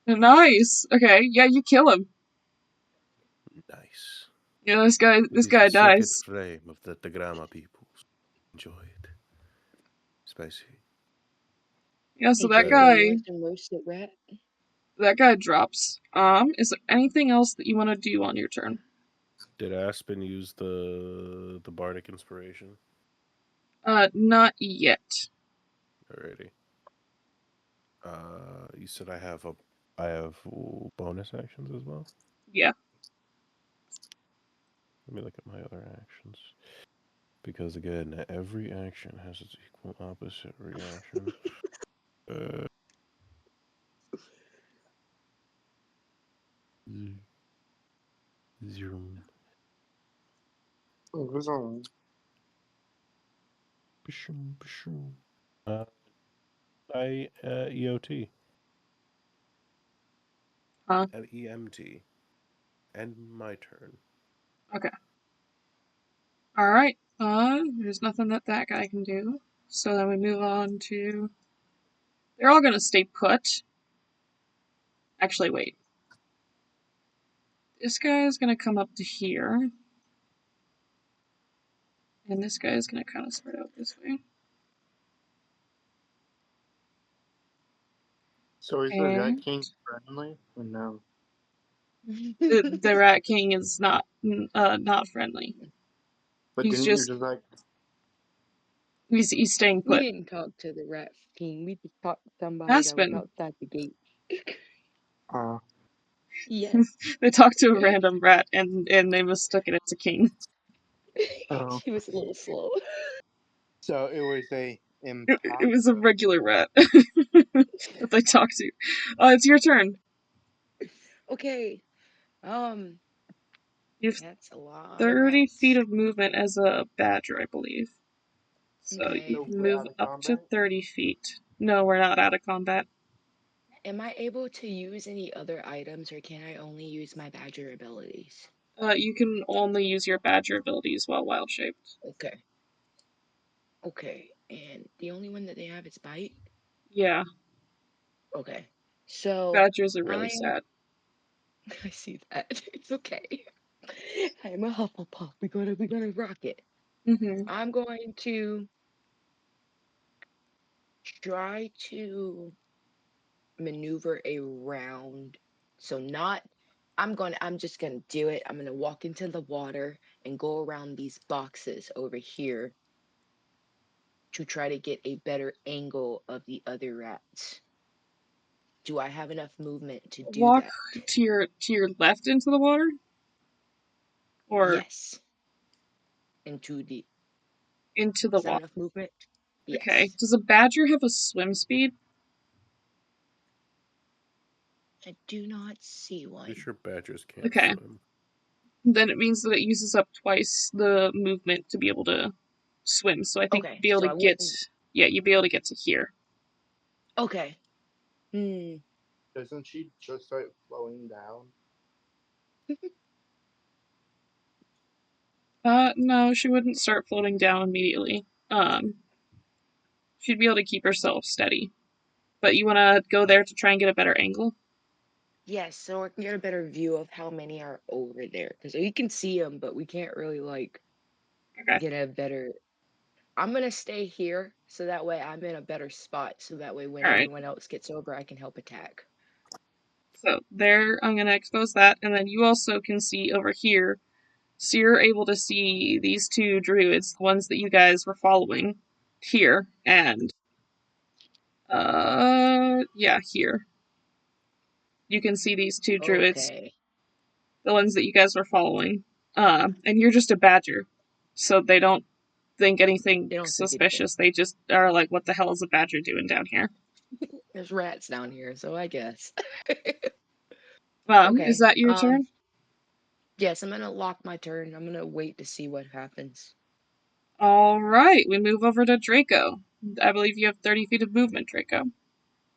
Nice. Okay. Yeah, you kill him. Nice. Yeah, It this is the guy sacred dies. flame of the Tagrama peoples. Enjoy it. Spicy. Yeah. So Hey Draco, you want some roasted rat? that guy drops. Is there anything else that you want to do on your turn? Did Aspen use the bardic inspiration? Not yet. Alrighty. You said I have bonus actions as well. Yeah. Let me look at my other actions because again, every action has its equal opposite reaction. Uh, Zoom. Pshum, pshum. Uh, I EOT. Huh? EMT. And my turn. Okay. All right. There's nothing that guy can do. So then we move on to. They're all gonna stay put. Actually, wait. This guy is gonna come up to here, and this guy is gonna kind of spread out this way. So is the Rat And King friendly or no? the Rat King is not friendly. But He's didn't you just just like he's staying We put. didn't talk to the rat king. We just talked to somebody that was Aspen. outside the gate. uh Yes. They talked to a random rat and they mistook it as a king. oh She was a little slow. so it was a It was a imposter? regular rat that they talked to. It's your turn. Okay. Um, You have that's a lot of 30 feet rats. of movement as a badger, I believe. So you Okay. So can we're move out of up to combat. 30 feet. No, we're not out of combat. Am I able to use any other items, or can I only use my badger abilities? You can only use your badger abilities while wild shaped. Okay. Okay. And the only one that they have is bite? Yeah, Okay. So badgers are really I'm sad. I see that. It's okay. I'm a Hufflepuff. We gonna rock it. Mm-hmm. I'm going to try to maneuver around. So not I'm just gonna do it. I'm gonna walk into the water and go around these boxes over here to try to get a better angle of the other rats. Do I have enough movement to do Walk that? to your left into the water, or Yes. Into the into the Is that water. enough movement? Okay. Yes. Does a badger have a swim speed? I do not see Pretty one. sure badgers can't Okay. swim. Then it means that it uses up twice the movement to be able to swim. So I think you'd Okay, be able so to I get, wouldn't. yeah, you'd be able to get to here. Okay. Hmm. Doesn't she just start flowing down? No, she wouldn't start floating down immediately. She'd be able to keep herself steady. But you want to go there to try and get a better angle? Yes, so I can get a better view of how many are over there. Because we can see them, but we can't really, like, Okay. get a better. I'm gonna stay here, so that way I'm in a better spot. So that way when All right. everyone else gets over, I can help attack. So there, I'm going to expose that. And then you also can see over here. So you're able to see these two druids, the ones that you guys were following here. And, yeah, here. You can see these two druids, Okay. the ones that you guys were following. And you're just a badger. So they don't think anything They don't think anything. suspicious. They just are like, what the hell is a badger doing down here? There's rats down here, so I guess. Is Okay. that your turn? Yes, I'm gonna lock my turn. I'm gonna wait to see what happens. All right, we move over to Draco. I believe you have 30 feet of movement, Draco.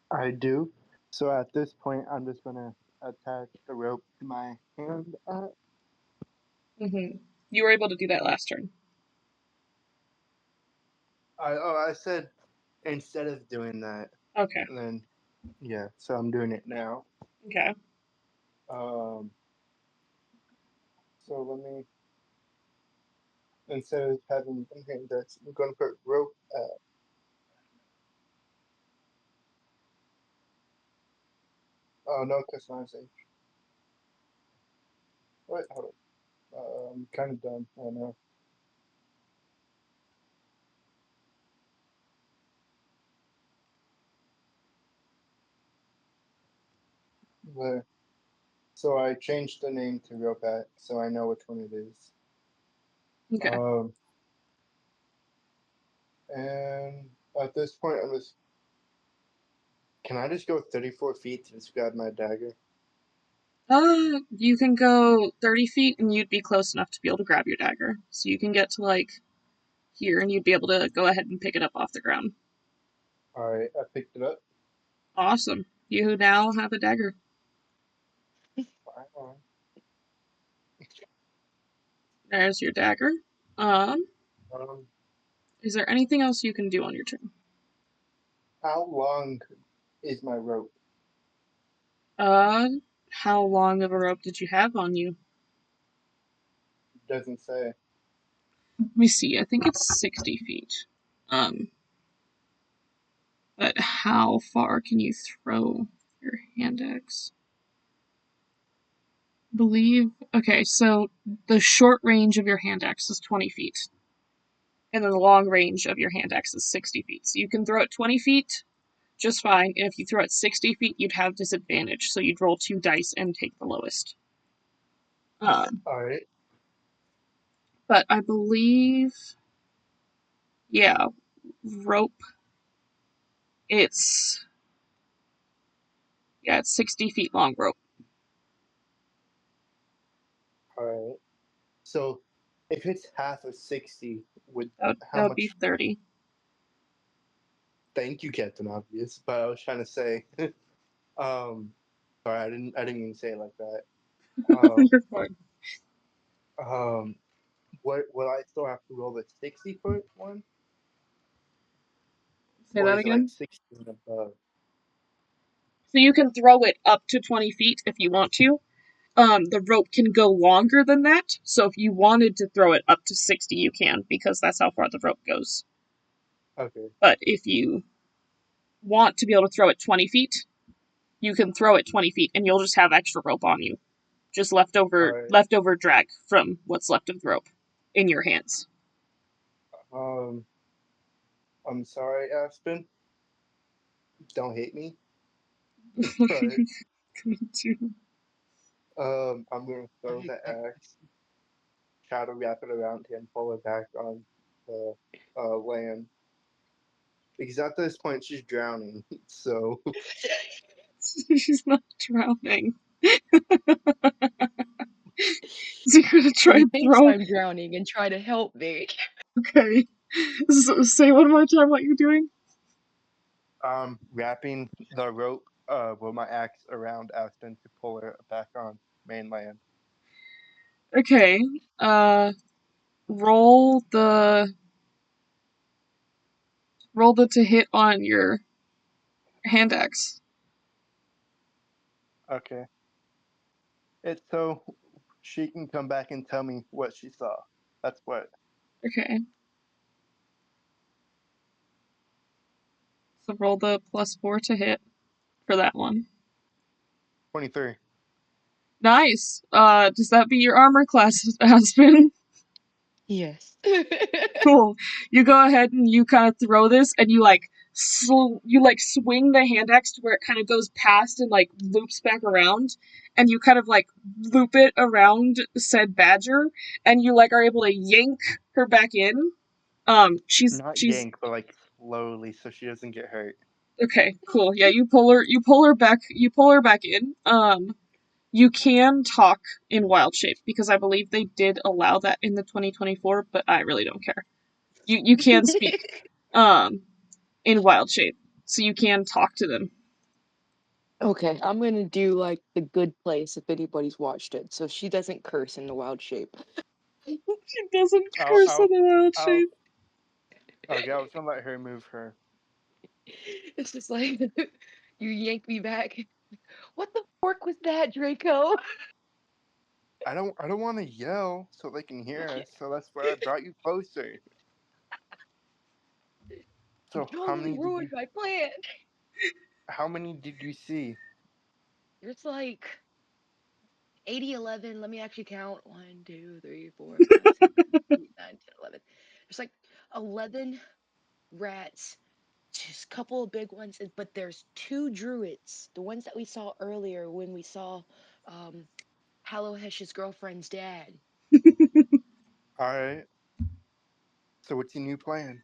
I do. So at this point, I'm just gonna attach the rope to my hand. You were able to do that last turn. I said instead of doing that, Okay, and then yeah. So I'm doing it now. okay. Um. So let me instead of having one hand, that's I'm gonna put rope. Oh no, customization. Wait, hold on. I'm kind of done. I know. But so I changed the name to Ropat, so I know which one it is. Okay. Um, and at this point, I'm just. Can I just go 34 feet to just grab my dagger? You can go 30 feet and you'd be close enough to be able to grab your dagger. So you can get to, like, here and you'd be able to go ahead and pick it up off the ground. All right, I picked it up. Awesome. You now have a dagger. Fine. There's your dagger. Um, Um, is there anything else you can do on your turn? how long is my rope? Uh, how long of a rope did you have on you? Doesn't say. Let me see. I think it's 60 feet. Um, but how far can you throw your hand axe? Believe. Okay, so the short range of your hand axe is 20 feet, and then the long range of your hand axe is 60 feet. So you can throw it 20 feet just fine, and if you throw it 60 feet, you'd have disadvantage, so you'd roll 2 dice and take the lowest. Um, All right. but I believe, yeah, rope. It's yeah, it's 60 feet long rope. So if it's half of 60, would That how would be much? 30. Thank you, Captain Obvious. But I was trying to say, um, sorry, I didn't mean to say it like that. Um, You're fine. um, what will I still have to roll the 60-foot one, Say or that is it like again. 60 and above? So you can throw it up to 20 feet if you want to. The rope can go longer than that. So if you wanted to throw it up to 60, you can, because that's how far the rope goes. Okay, But if you want to be able to throw it 20 feet, you can throw it 20 feet and you'll just have extra rope on you. Just all right. leftover drag from what's left of the rope in your hands. Um, I'm sorry, Aspen. Don't hate me, What are but you going to do? I'm gonna throw the axe, try to wrap it around him, pull it back on the land. Because at this point she's drowning. So She's not drowning. So you're gonna try She and thinks throw. I'm drowning and try to help me. Okay. So, say one more time what you're doing. I'm wrapping the rope with my axe around Aspen to pull her back on mainland. Okay. Uh, roll the to hit on your hand axe. Okay. It's so she can come back and tell me what she saw. That's what. Okay. So roll the +4 to hit for that one. 23. Nice. Does that be your armor class, Aspen? Yes. Cool. You go ahead and you kind of throw this, and you like you like swing the hand axe to where it kind of goes past and like loops back around, and you kind of like loop it around said badger, and you like are able to yank her back in. Not She's yank, but like slowly so she doesn't get hurt. okay. Cool. Yeah, you pull her back in. You can talk in wild shape because I believe they did allow that in the 2024, but I really don't care. You can speak um in wild shape, so you can talk to them. Okay, I'm gonna do like the good place if anybody's watched it, so she doesn't curse in the wild shape. She doesn't I'll, curse in I'll, a wild I'll, shape. okay, I was gonna let her move her. It's just like you yank me back. What the fork was that, Draco? I don't want to yell so they can hear us. So that's why I brought you closer. You So totally ruined my plan. how many did you see? There's like 80, 11. Let me actually count. 1, 2, 3, 4, 5, 6, 7, 8, 9, 10, 11. There's like 11 rats, just a couple of big ones, but there's two druids, the ones that we saw earlier when we saw um, Hallowhesh's girlfriend's dad. All right. So what's your new plan?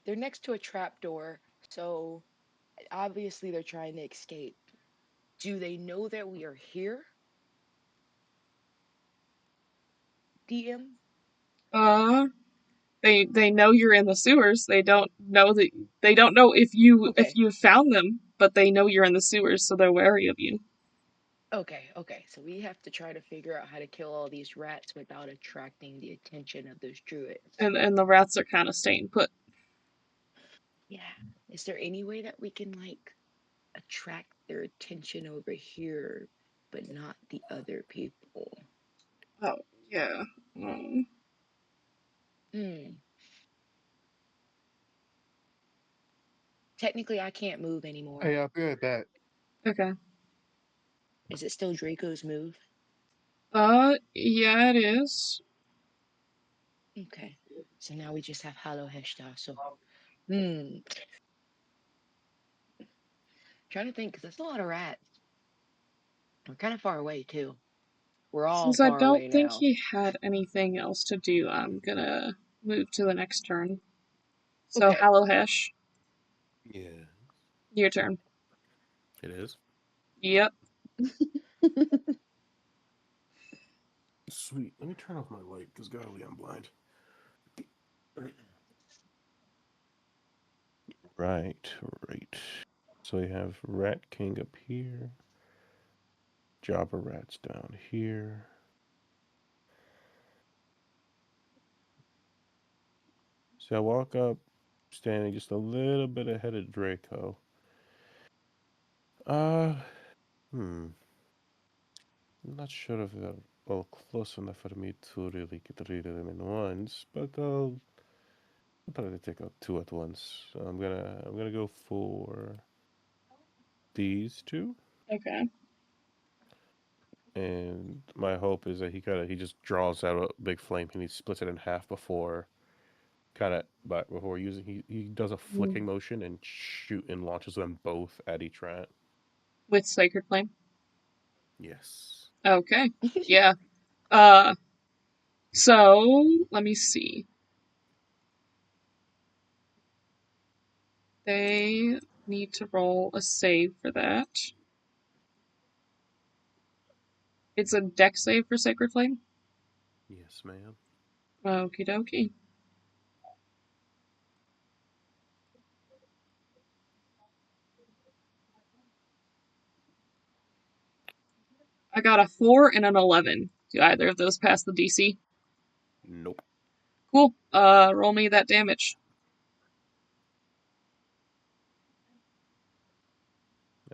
They're next to a trap door, so obviously they're trying to escape. Do they know that we are here, DM? Uh, they know you're in the sewers. They don't know if Okay, you found them, but they know you're in the sewers, so they're wary of you. okay. So we have to try to figure out how to kill all these rats without attracting the attention of those druids. And the rats are kind of staying put. Yeah. Is there any way that we can like attract their attention over here, but not the other people? Oh yeah. Hmm. Technically, I can't move anymore. Hey, I'll be right back. Okay. Is it still Draco's move? Yeah, it is. Okay. So now we just have Hollow Heshta. So, hmm. Trying to think, because that's a lot of rats. We're kind of far away, too. We're all Since I far don't away think now. he had anything else to do, I'm gonna move to the next turn. So, Okay. Hallohesh, Yeah, your turn. it is. Yep. sweet. Let me turn off my light, because golly, I'm blind. Right, right. So we have Rat King up here. Java Rat's down here. So I walk up, standing just a little bit ahead of Draco. Uh, I'm not sure if they're all close enough for me to really get rid of them in once, but I'll probably take out two at once. So I'm gonna go for these two, Okay. and my hope is that he just draws out a big flame and he splits it in half before but before using he does a Mm. flicking motion and shoot and launches them both at each rat. With Sacred Flame. Yes. Okay. Yeah. Uh, so let me see. They need to roll a save for that. It's a deck save for Sacred Flame. Yes, ma'am. Okie dokie. I got a 4 and an 11. Do either of those pass the DC? Nope. Cool. Roll me that damage.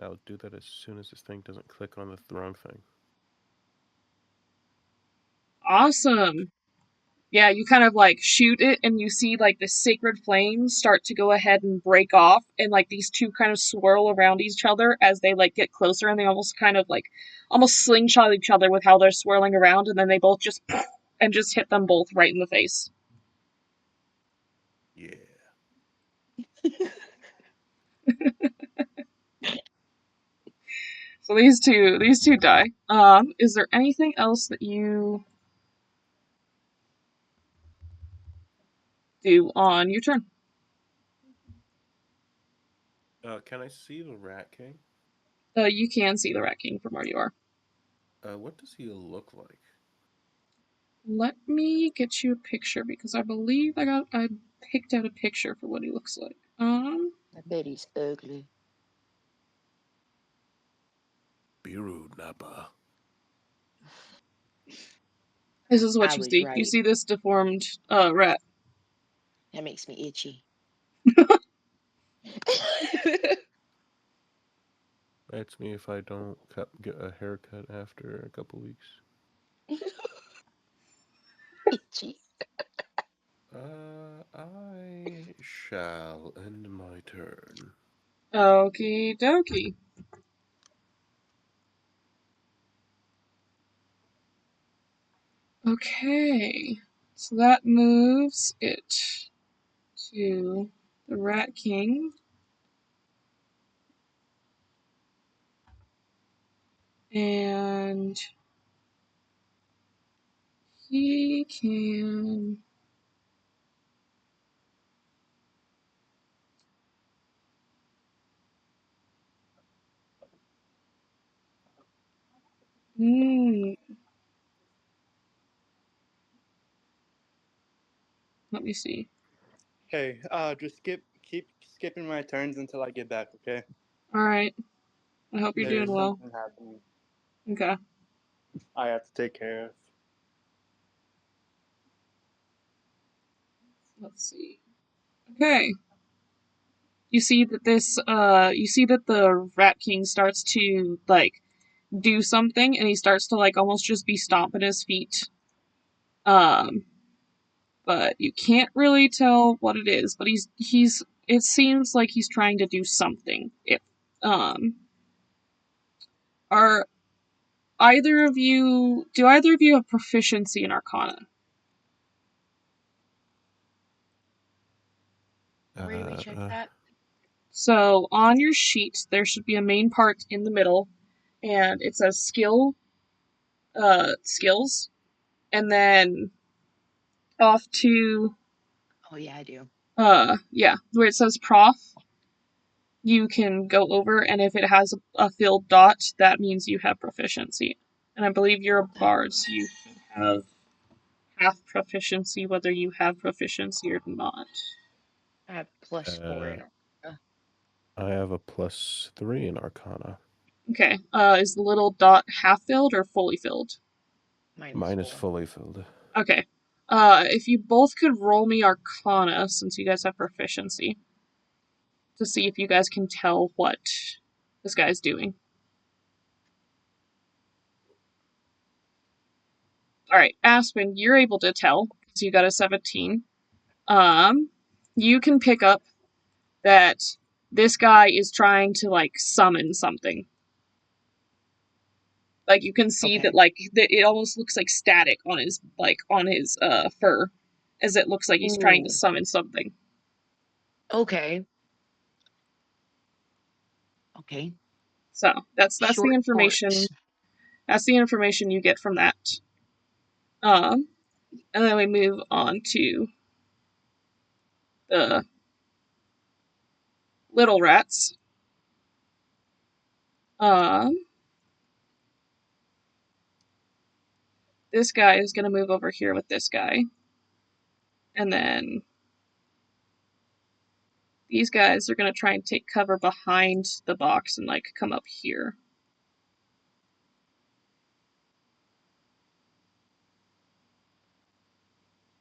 I'll do that as soon as this thing doesn't click on the wrong thing. Awesome. Yeah, you kind of like shoot it and you see like the sacred flames start to go ahead and break off and like these two kind of swirl around each other as they like get closer and they almost kind of like almost slingshot each other with how they're swirling around and then they both just and just hit them both right in the face. Yeah. So these two die. Is there anything else that you do on your turn? Can I see the Rat King? You can see the Rat King from where you are. What does he look like? Let me get you a picture because I believe I picked out a picture for what he looks like. I bet he's ugly. Be rude, Nappa. This is what I you was see. You right. see this deformed rat. That makes me itchy. That's me if I don't get a haircut after a couple weeks. Itchy. I shall end my turn. Okie dokie. Okay. So that moves it to the Rat King. And he can. Mm, let me see. Hey, just keep skipping my turns until I get back, okay? Alright. I hope you're There doing is well. something happening Okay. I have to take care of. Let's see. Okay. You see that the Rat King starts to like do something and he starts to like almost just be stomping his feet. Um but you can't really tell what it is, but he's it seems like he's trying to do something. If um are either of you do either of you have proficiency in Arcana? Where do we Uh, check uh, that? So on your sheet there should be a main part in the middle and it says skills and then off to Oh yeah, I do. yeah, where it says prof, you can go over, and if it has a filled dot, that means you have proficiency. And I believe you're a That bard, so you have half proficiency whether you have proficiency or not. I have +4 in Arcana. I have a +3 in Arcana. Okay. Is the little dot half filled or fully filled? Mine is -4. fully filled. Okay. If you both could roll me Arcana, since you guys have proficiency, to see if you guys can tell what this guy's doing. All right, Aspen, you're able to tell because you got a 17. You can pick up that this guy is trying to like summon something. Like you can see that Okay. it almost looks like static on his fur, as it looks like he's trying to Ooh. summon something. Okay. Okay. So that's the Short information. barks. That's the information you get from that. Um, and then we move on to the little rats. Um, this guy is gonna move over here with this guy, and then these guys are gonna try and take cover behind the box and like come up here.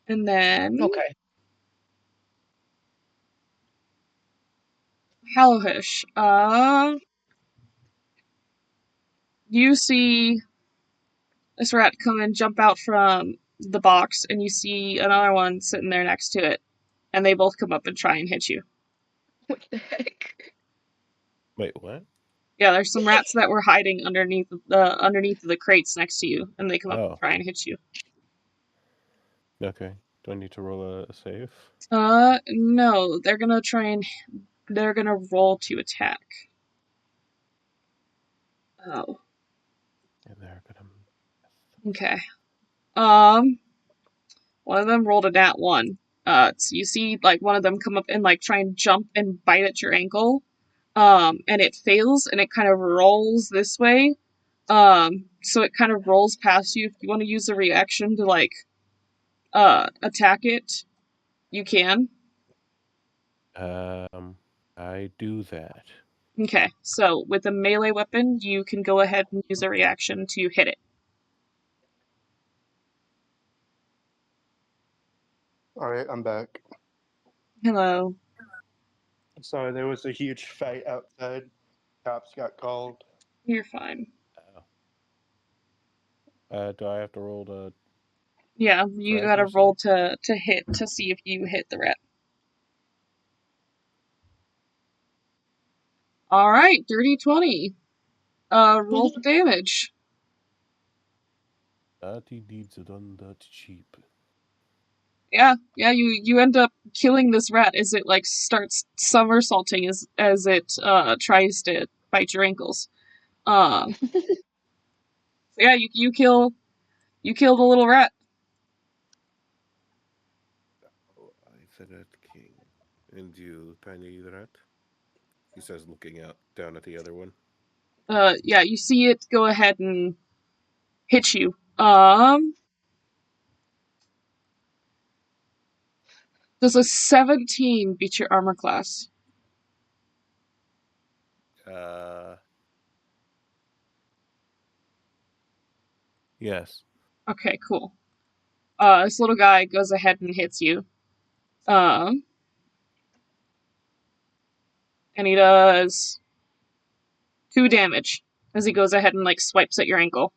And then Okay. Hallohish. You see this rat come and jump out from the box, and you see another one sitting there next to it, and they both come up and try and hit you. What the heck? Wait, what? Yeah, there's some rats that were hiding underneath the crates next to you, and they come up and Oh, try and hit you. okay. Do I need to roll a save? No, they're gonna roll to attack. Oh, And they're gonna. okay. One of them rolled a nat 1. So you see, like, one of them come up and, like, try and jump and bite at your ankle. And it fails, and it kind of rolls this way. So it kind of rolls past you. If you want to use a reaction to, like, attack it, you can. I do that. Okay, so with a melee weapon, you can go ahead and use a reaction to hit it. All right, I'm back. Hello. Sorry, there was a huge fight outside. Cops got called. You're fine. Do I have to roll to Yeah, you frag gotta or roll save? to hit to see if you hit the rat. Alright, dirty 20. Roll the damage. Dirty deeds are done dirty cheap. Yeah, you end up killing this rat as it like starts somersaulting as it tries to bite your ankles. So yeah, you kill the little rat. Oh, I said that king. And you, tiny rat? He says, looking out down at the other one. Yeah, you see it go ahead and hit you. Does a 17 beat your armor class? Uh, yes. Okay, cool. This little guy goes ahead and hits you. Um, and he does 2 damage as he goes ahead and like swipes at your ankle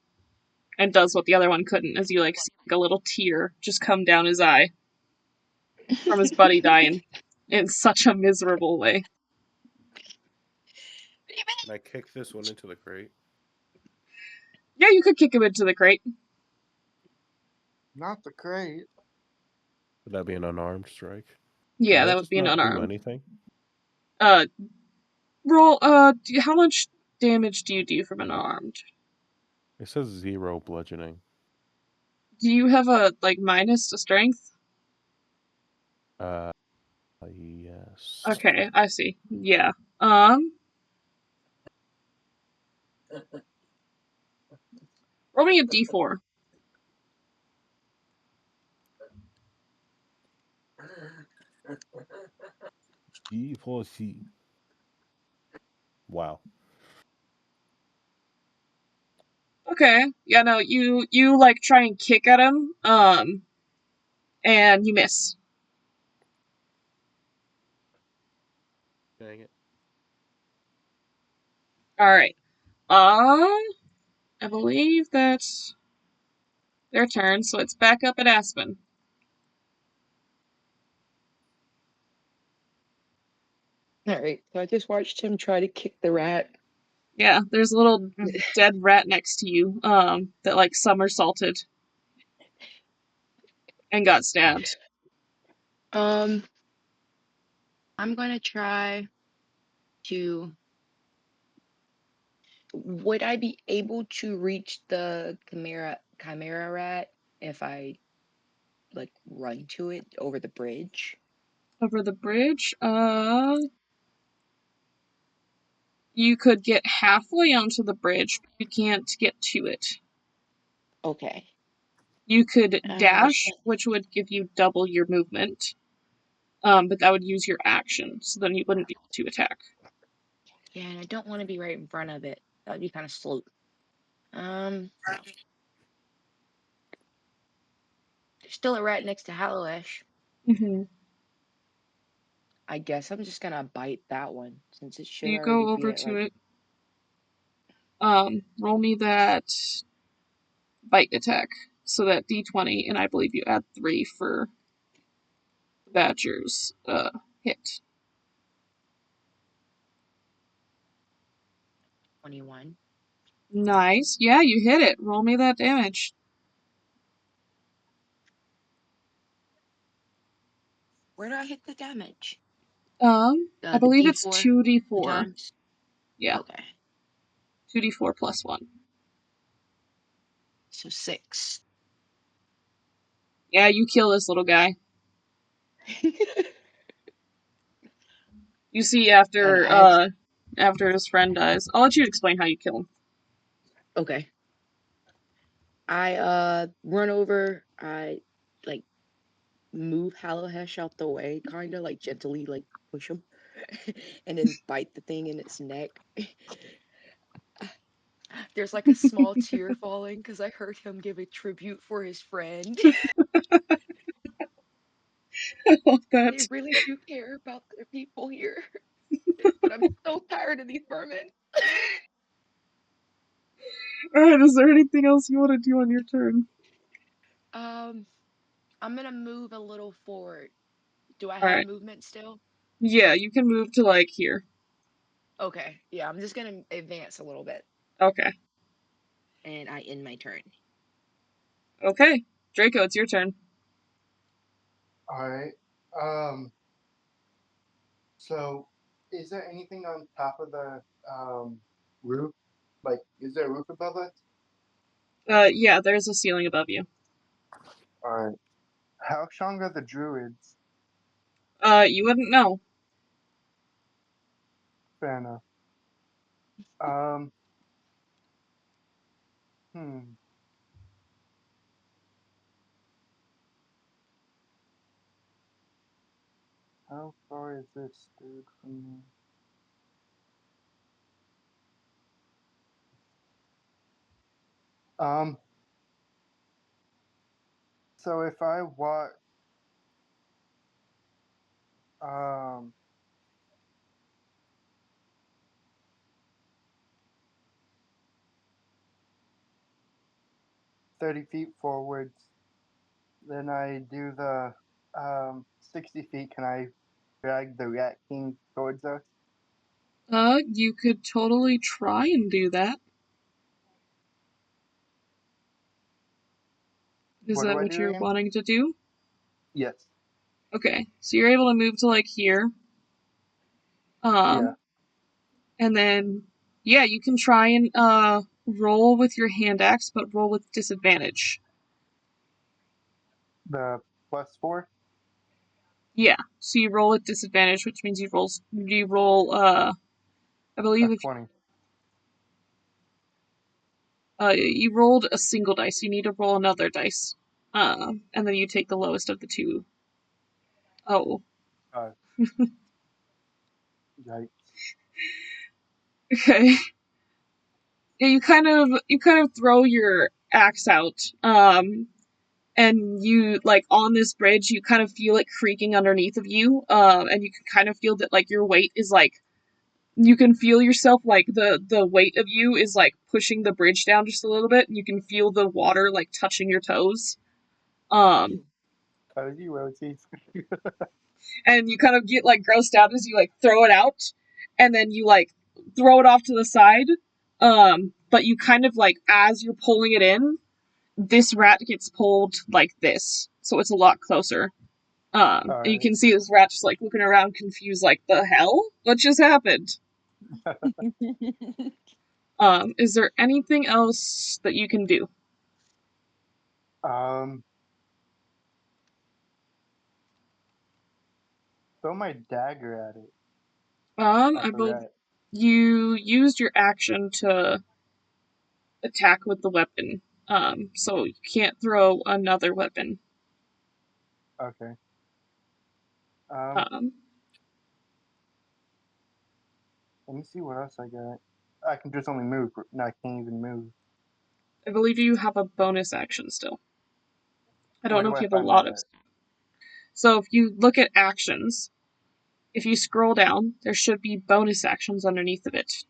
and does what the other one couldn't, as you like see like a little tear just come down his eye from his buddy dying in such a miserable way. Can I kick this one into the crate? Yeah, you could kick him into the crate. Not the crate. Would that be an unarmed strike? Does Yeah, that that would just be an not do unarmed. anything? Uh, roll. How much damage do you do from an unarmed? It says 0 bludgeoning. Do you have a like minus to strength? Uh, yes. Okay, I see. Yeah. Um, roll me a d4. D4C. Wow. Okay. Yeah, no, you like try and kick at him, and you miss. Dang it. Alright. I believe that's their turn, so it's back up at Aspen. All right. So I just watched him try to kick the rat. Yeah, there's a little dead rat next to you, that like somersaulted and got stabbed. Um, I'm gonna try to. Would I be able to reach the chimera rat if I like run to it over the bridge? Over the bridge, you could get halfway onto the bridge, but you can't get to it. Okay. You could So, dash, which would give you double your movement, but that would use your action, so then you wouldn't be able to attack. yeah, and I don't want to be right in front of it. That would be kind of slow. There's still a rat next to Hallowesh. Mm-hmm. I guess I'm just gonna bite that one since it So should you already go be over at to like. it. Roll me that bite attack. So that d20, and I believe you add 3 for the Badger's hit. 21. Nice. Yeah, you hit it. Roll me that damage. Where do I hit the damage? I The believe it's D4 two 2d4. times. Yeah, Okay, 2d4 plus 1. so 6. Yeah, you kill this little guy. You see And after his friend dies. I'll let you explain how you kill him. okay. I run over. I like move Hallohesh out the way, kind of like gently like push him, and then bite the thing in its neck. There's like a small tear falling because I heard him give a tribute for his friend. I love They that. really do care about their people here, but I'm so tired of these vermin. Alright, is there anything else you want to do on your turn? um, I'm gonna move a little forward. Do I have Alright. movement still? Yeah, you can move to like here. Okay, yeah, I'm just gonna advance a little bit, Okay. and I end my turn. Okay. Draco, it's your turn. All right. Um. So, is there anything on top of the roof? Like, is there a roof above us? Yeah, there's a ceiling above you. All right. How strong are the druids? You wouldn't know. Fair enough. Um. Hmm. How far is this dude from me? Um. So if I walk, um, 30 feet forwards, then I do the 60 feet. Can I drag the Rat King towards us? You could totally try and do that. Is What do that I what do you're again? wanting to do? Yes. Okay, so you're able to move to like here. Yeah. Um, and then yeah, you can try and roll with your hand axe, but roll with disadvantage. The +4, Yeah, so you roll with disadvantage, which means you roll I believe a if 20. you rolled a single dice, you need to roll another dice. And then you take the lowest of the two. Oh, Yikes. Okay. Yeah, you kind of throw your axe out, and you like on this bridge, you kind of feel it creaking underneath of you, and you can kind of feel that like your weight is like you can feel yourself like the weight of you is like pushing the bridge down just a little bit, and you can feel the water like touching your toes. Um, Cozy roaches. and you kind of get like grossed out as you like throw it out, and then you like throw it off to the side. But you kind of like as you're pulling it in, this rat gets pulled like this, so it's a lot closer. And you Alright. can see this rat just like looking around, confused, like the hell, what just happened? Is there anything else that you can do? um, throw my dagger at it. I At the believe rat. you used your action to attack with the weapon. So you can't throw another weapon. Okay. Um, Um, let me see what else I got. I can just only move. No, I can't even move. I believe you have a bonus action still. I don't Where know do if I you have a find lot that of. at? So if you look at actions, if you scroll down, there should be bonus actions underneath of it.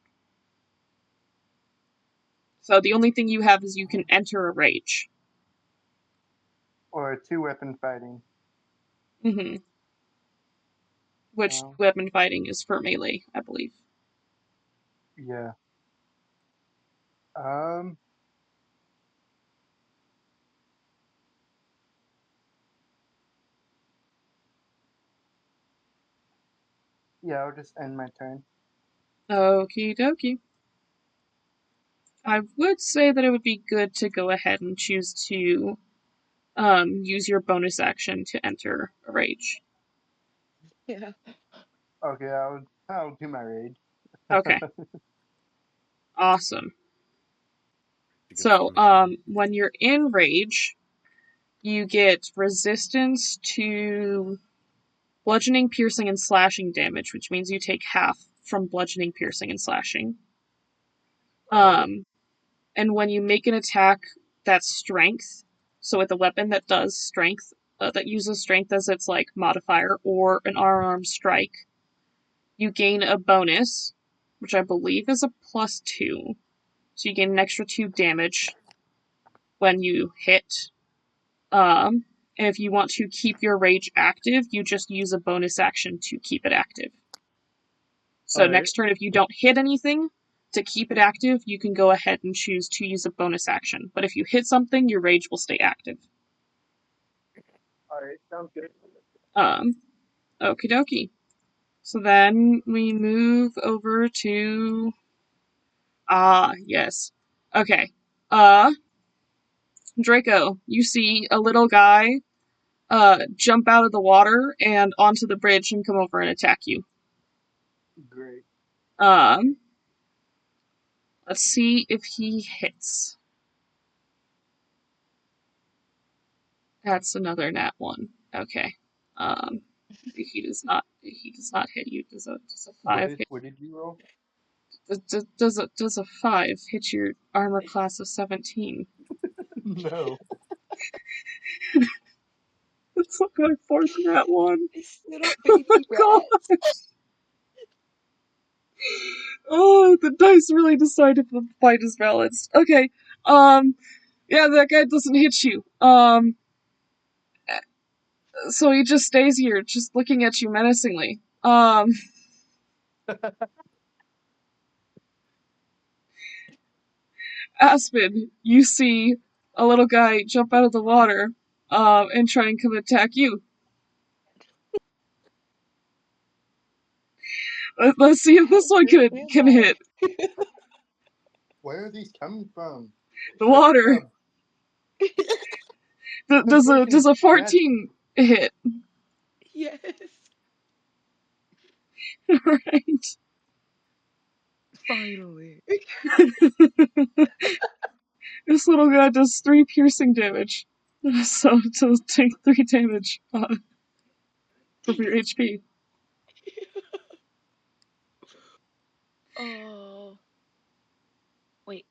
So the only thing you have is you can enter a rage. Or two weapon fighting. Hmm. Which Um, weapon fighting is for melee, I believe. yeah. Um, yeah, I'll just end my turn. Okie dokie. I would say that it would be good to go ahead and choose to use your bonus action to enter a rage. Yeah. Okay, I'll do my rage. Okay, awesome. Against the So, machine. when you're in rage, you get resistance to bludgeoning, piercing, and slashing damage, which means you take half from bludgeoning, piercing, and slashing. Alright. Um, and when you make an attack that's strength, so with a weapon that does strength, that uses strength as its like modifier, or an unarmed strike, you gain a bonus, which I believe is a +2. So you gain an extra 2 damage when you hit. And if you want to keep your rage active, you just use a bonus action to keep it active. So Alright. next turn, if you don't hit anything, to keep it active, you can go ahead and choose to use a bonus action. But if you hit something, your rage will stay active. Alright, sounds good. Um, Okie dokie. So then we move over to yes. Okay. Draco, you see a little guy jump out of the water and onto the bridge and come over and attack you. Great. Um, let's see if he hits. That's another nat one. Okay. He does not. He does not hit you. Does a five hit? What did you roll? Does a five hit your armor class of 17? No. It's like my fourth nat one. This little Oh my baby rat. god. Oh, the dice really decided the fight is balanced. Okay. Yeah, that guy doesn't hit you. So he just stays here, just looking at you menacingly. Aspen, you see a little guy jump out of the water, and try and come attack you. Let's see if How this one good can am can I? hit Where are these coming from? the What water. the? Since Does when a can does a rats? 14 hit? Yes. Right. Finally. This little guy does 3 piercing damage. So to take 3 damage from your HP. Oh, wait.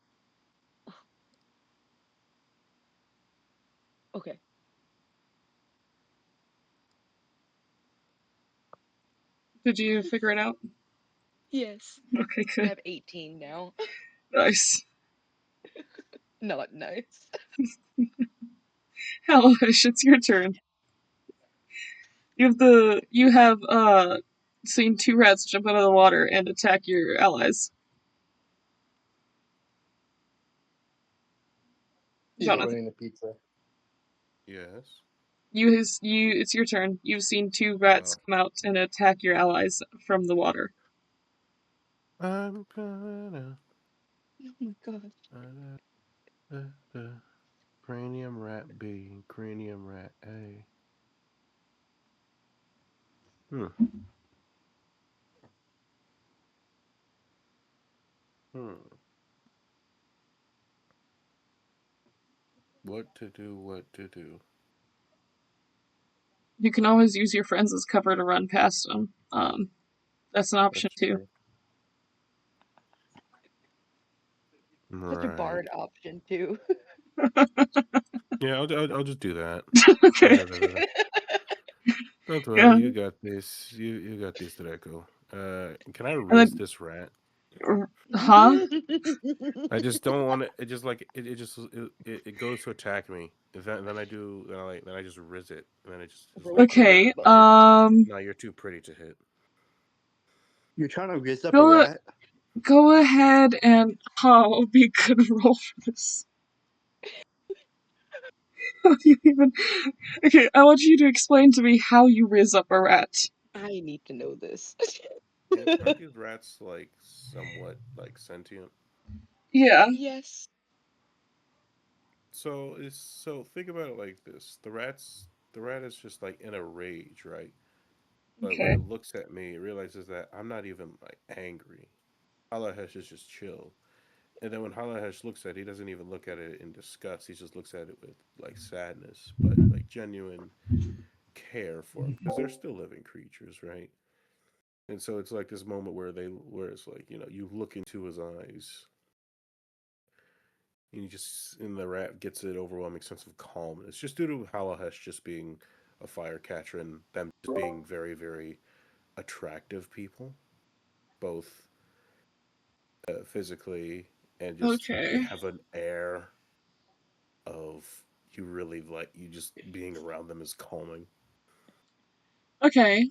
Okay. Did you figure it out? Yes. Okay, I good. have 18 now. Nice. Not nice. Hello, it's your turn. You have seen two rats jump out of the water and attack your allies. He's Jonathan. ordering a pizza. Yes. It's your turn. You've seen two rats Oh. come out and attack your allies from the water. I'm gonna. Oh my gosh. Cranium rat B, cranium rat A. Hmm. Hmm. What to do? What to do? You can always use your friends as cover to run past them. That's an option That's too. true. Such a Right. bard option too. Yeah, I'll just do that. Da, Okay. da, da, da, da. Don't worry, Yeah. you got this. You got this, Draco. Can I And riz then, this rat? huh? I just don't want it. It just like it just it goes to attack me. Then I do then I just riz it, and then it just Roll like for Okay. it, bard. no, you're too pretty to hit. You're trying to riz up a Go rat? go ahead and what would be a good roll for this? How do you even? Okay, I want you to explain to me how you riz up a rat. I need to know this. Aren't these rats like somewhat like sentient? Yeah. Yes. So think about it like this: the rat is just like in a rage, right? But when Okay. it looks at me, it realizes that I'm not even like angry. Halahesh is just chill. And then when Halahesh looks at it, he doesn't even look at it in disgust. He just looks at it with like sadness, but like genuine care for him because they're still living creatures, right? And so it's like this moment where it's like you look into his eyes and you just and the rat gets an overwhelming sense of calmness just due to Halahesh just being a fire catcher and them just being very very attractive people, both physically and just Okay. have an air of you really like you just being around them is calming. Okay.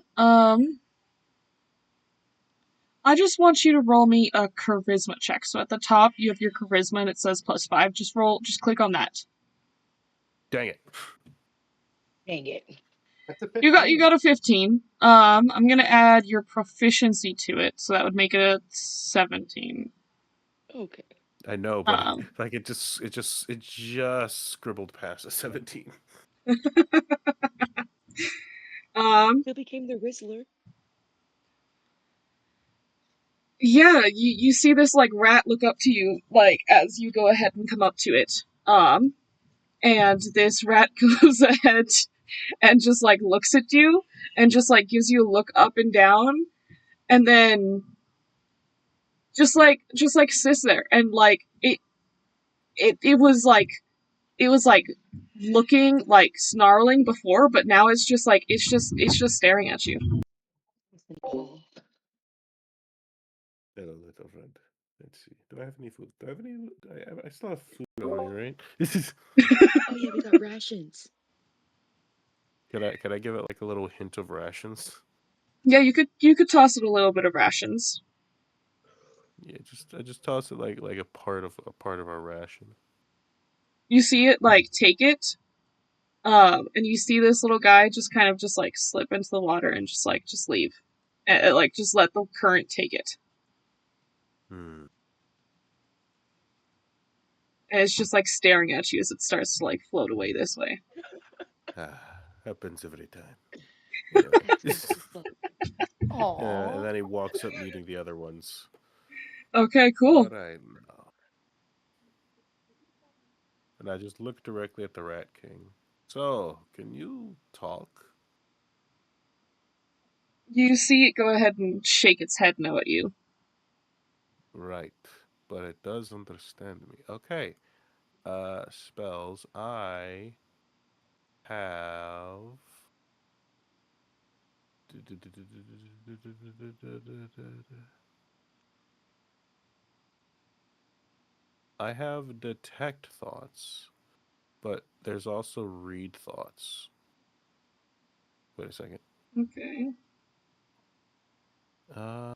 I just want you to roll me a charisma check. So at the top you have your charisma and it says +5. Just click on that. Dang it! Dang it. That's a You 15. got a 15. I'm gonna add your proficiency to it, so that would make it a 17. Okay. I know, but Um, like it just scribbled past a 17. um, Still became the Rizzler. yeah, you see this like rat look up to you like as you go ahead and come up to it. And this rat goes ahead and just like looks at you and just like gives you a look up and down and then just like sits there and like it was like looking like snarling before, but now it's just staring at you. Oh. Hello, little friend. Let's see. Do I have any food? Do I have any? I still have food on me, right? This is. Oh yeah, we got rations. Can I give it like a little hint of rations? Yeah, you could toss it a little bit of rations. Yeah, just I just toss it like a part of our ration. You see it like take it, and you see this little guy just kind of just like slip into the water and just leave, and, like just let the current take it, Hmm. and it's just like staring at you as it starts to like float away this way. Happens every time. Anyway, That's the fun. and Aww. then he walks up, meeting the other ones. Okay, All cool. right, now. And I just look directly at the Rat King. So, can you talk? You see it go ahead and shake its head no at you. Right. But it does understand me. Okay. Spells. I have. I have detect thoughts, but there's also read thoughts. Wait a second. Okay. Uh,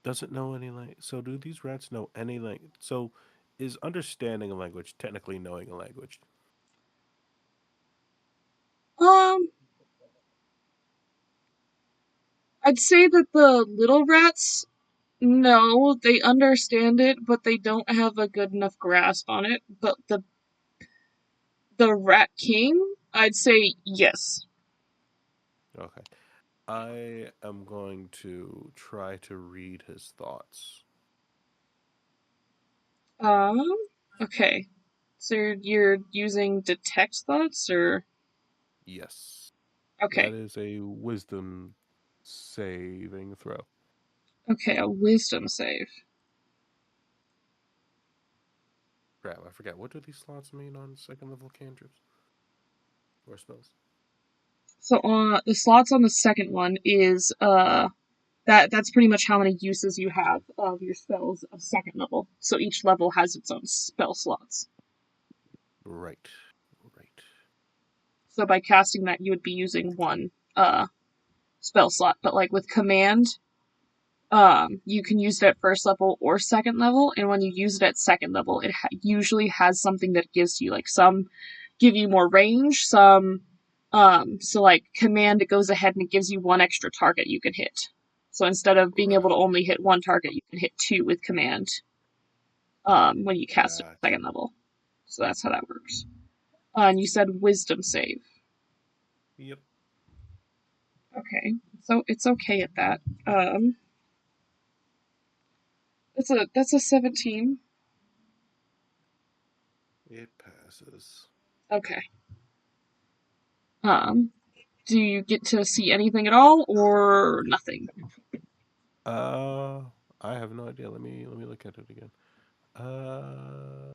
doesn't know any language. So do these rats know any language? So is understanding a language technically knowing a language? Um, I'd say that the little rats, no, they understand it, but they don't have a good enough grasp on it. But the Rat King, I'd say yes. Okay. I am going to try to read his thoughts. Um, okay. So you're using detect thoughts, or Yes. That okay, is a wisdom saving throw. okay, a wisdom save. Crap, I forgot. What do these slots mean on second level cantrips or spells? So the slots on the second one is that's pretty much how many uses you have of your spells of second level. So each level has its own spell slots. Right. Right. So by casting that, you would be using one spell slot. But like with command, you can use it at first level or second level, and when you use it at second level, it usually has something that gives you like some give you more range, some so like command, it goes ahead and it gives you one extra target you can hit. So instead of being able to Right. only hit one target, you can hit two with command when you cast it at Gotcha. second level. So that's how that works. And you said wisdom save. Yep. Okay, so it's okay at that. Um, that's a 17. It passes. Okay. Um, do you get to see anything at all or nothing? Uh, I have no idea. Let me look at it again. Uh,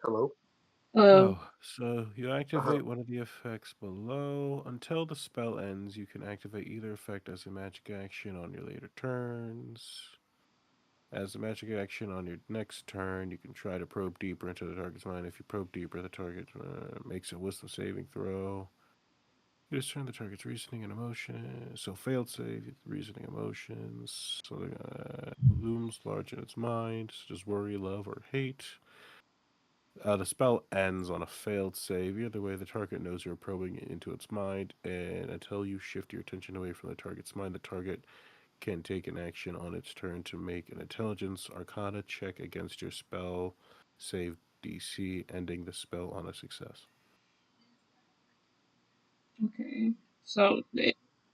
Hello. Uh, oh, so you activate one of the effects below. Until the spell ends, you can activate either effect as a magic action on your later turns. As a magic action on your next turn, you can try to probe deeper into the target's mind. If you probe deeper, the target makes a wisdom saving throw. You just turn the target's reasoning and emotion. So failed save, reasoning emotions. So looms large in its mind, such as worry, love, or hate. The spell ends on a failed save. Either way, the target knows you're probing into its mind, and until you shift your attention away from the target's mind, the target can take an action on its turn to make an intelligence arcana check against your spell save DC, ending the spell on a success. okay. So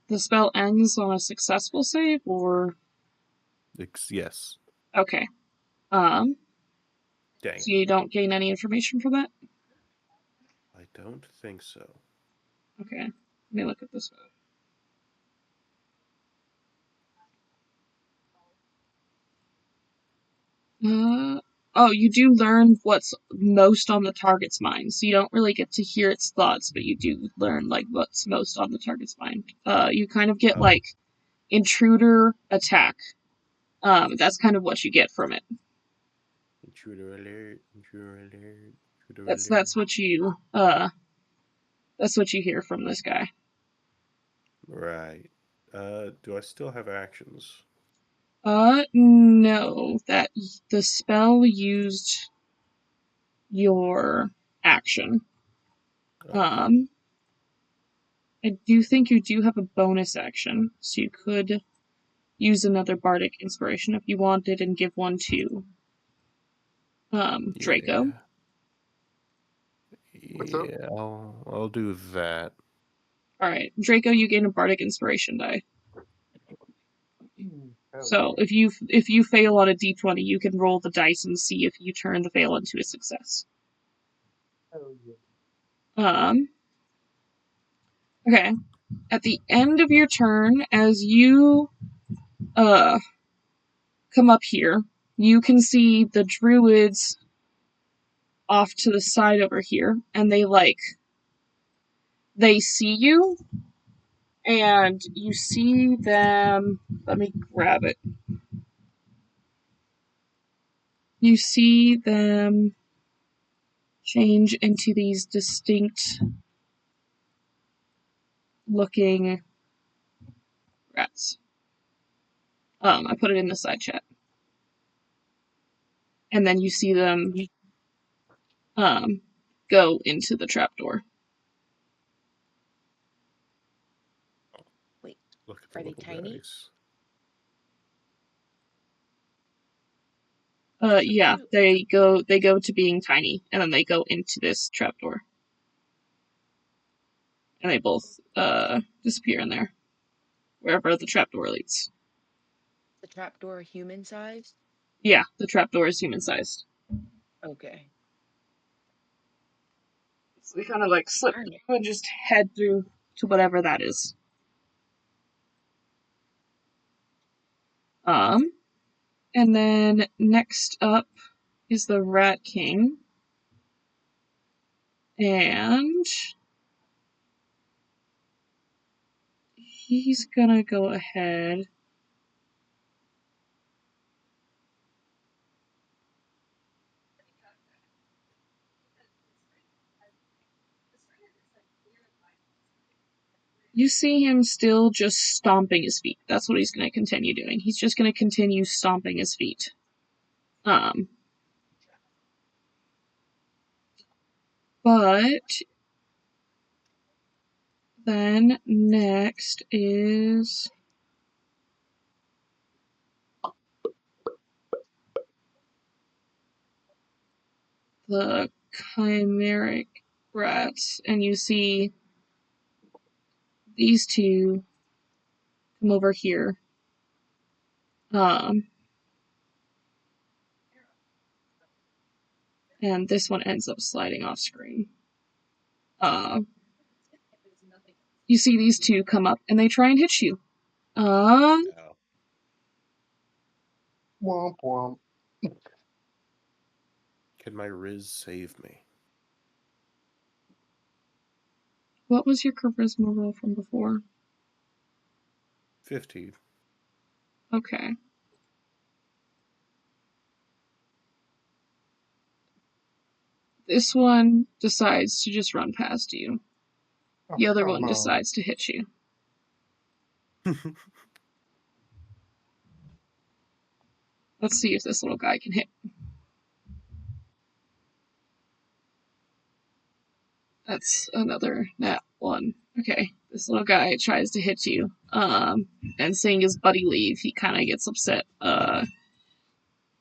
the spell ends on a successful save, or Yes. okay. Dang So it. you don't gain any information from that. I don't think so. Okay. Let me look at this. Oh, you do learn what's most on the target's mind. So you don't really get to hear its thoughts, but you do learn like what's most on the target's mind. You kind of get Oh, like intruder attack. That's kind of what you get from it. intruder alert, intruder alert, intruder That's alert. that's what you that's what you hear from this guy. Right. Do I still have actions? No, that the spell used your action. Okay. Um, I do think you do have a bonus action, so you could use another bardic inspiration if you wanted and give one to Draco. Yeah. What's up? Yeah, I'll do that. All right, Draco, you gain a bardic inspiration die. Hell So yeah. if you fail on a d20, you can roll the dice and see if you turn the fail into a success. Hell yeah. Um. Okay. At the end of your turn, as you uh come up here, you can see the druids off to the side over here, and they see you, and you see them. Let me grab it. You see them change into these distinct looking rats. I put it in the side chat. And then you see them You, um go into the trapdoor. wait, Look at the are they little tiny? guys. They're so Yeah, cute. they go to being tiny, and then they go into this trapdoor. And they both disappear in there, wherever the trapdoor leads. The trapdoor human sized? Yeah, the trapdoor is human sized. Okay. So we kind of like slip Alright. through and just head through to whatever that is. Um, and then next up is the Rat King, and he's gonna go ahead. You see him still just stomping his feet. That's what he's gonna continue doing. He's just gonna continue stomping his feet. Um, but then next is the chimeric rats, and you see these two come over here. Um, and this one ends up sliding off screen. Uh, you see these two come up, and they try and hit you. Ow. Womp womp. Can my Riz save me? What was your charisma roll from before? 50. Okay. This one decides to just run past you. Oh, The other come one on. decides to hit you. Let's see if this little guy can hit. That's another nat one. Okay, this little guy tries to hit you. And seeing his buddy leave, he kind of gets upset.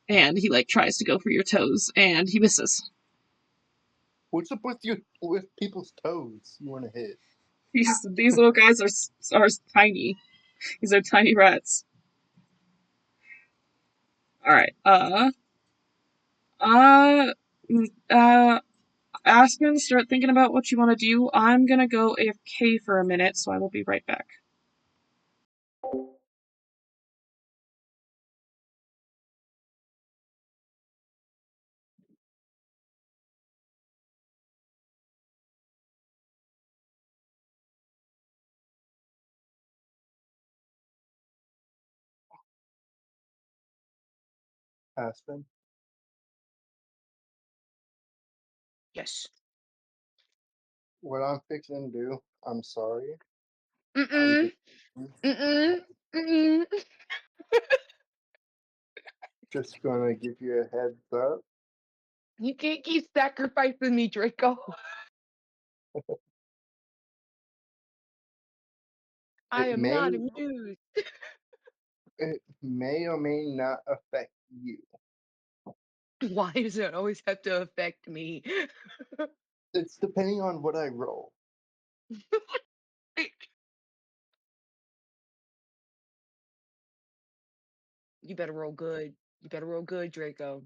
And he like tries to go for your toes, and he misses. What's up with you with people's toes you want to hit? These little guys are tiny. These are tiny rats. All right. Uh. Uh. Aspen, start thinking about what you want to do. I'm gonna go AFK for a minute, so I will be right back. Aspen? Yes. What I'm fixing to do, I'm sorry. I'm Mm-mm. just Mm-mm. Mm-mm. just gonna give you a heads up. You can't keep sacrificing me, Draco. I It am may not amused. it may or may not affect you. Why does it always have to affect me? It's depending on what I roll. You better roll good. You better roll good, Draco.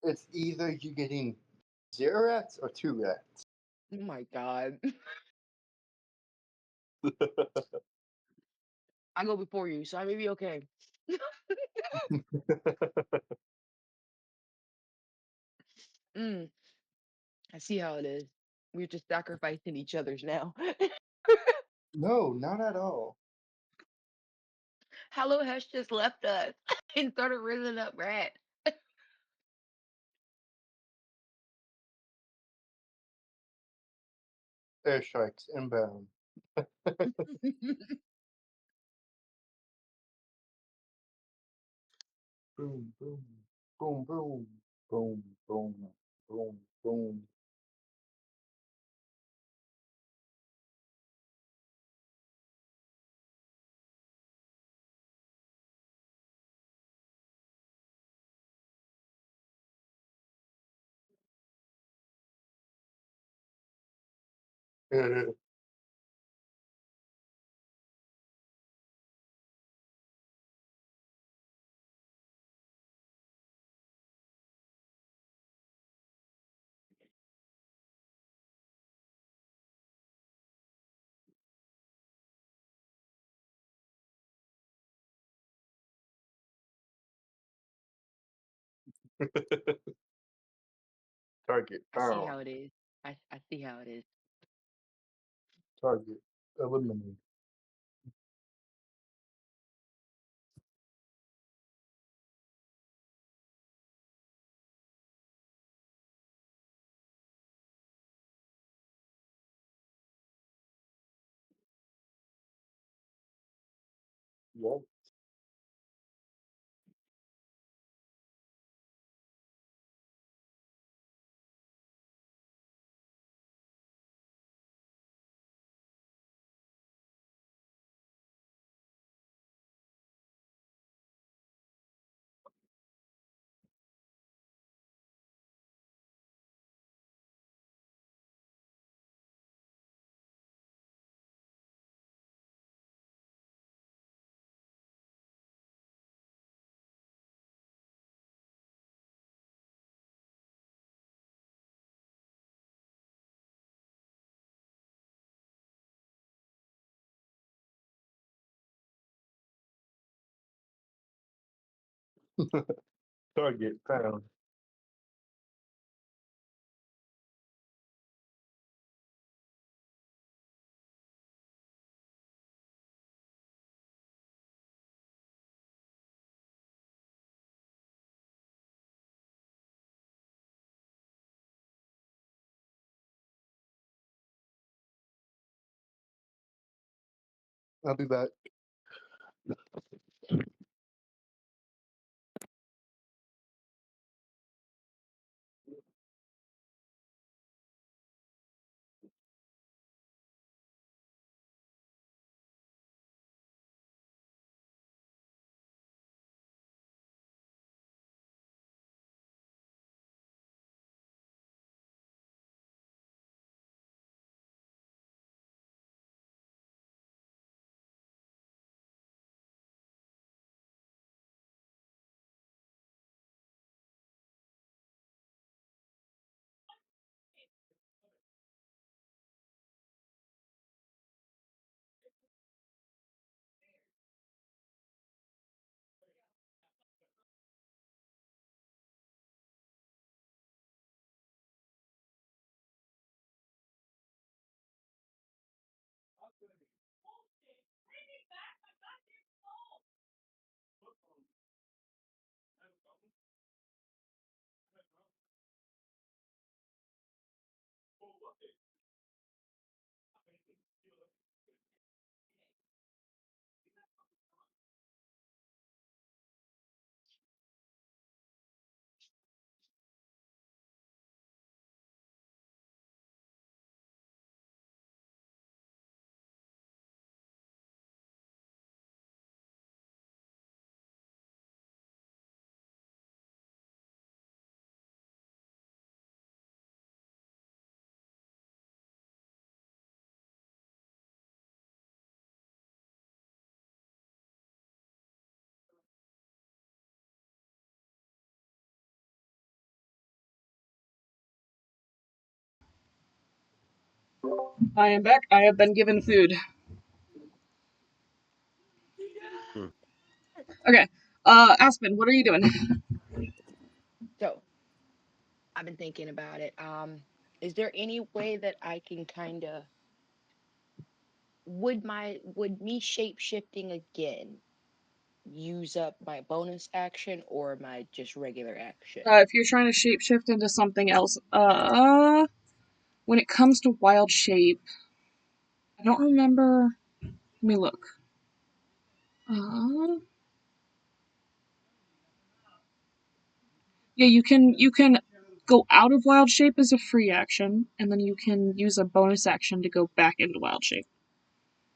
It's either you getting 0 rats or 2 rats. Oh my god. I go before you, so I may be okay. Mm, I see how it is. We're just sacrificing each other's now. No, not at all. Hello Hush just left us and started rizzing up rat. Airstrikes inbound. Boom, boom, boom, boom, boom, boom, boom, boom. Target I see how found. it is. I see how it is. Target eliminated. Yep. Target found. I'll be back. I am back. I have been given food. Hmm. Okay. Aspen, what are you doing? So I've been thinking about it. Is there any way that I can kind of would me shape shifting again use up my bonus action or my just regular action? If you're trying to shapeshift into something else, when it comes to wild shape, I don't remember. Let me look. Uh, yeah, you can go out of wild shape as a free action, and then you can use a bonus action to go back into wild shape.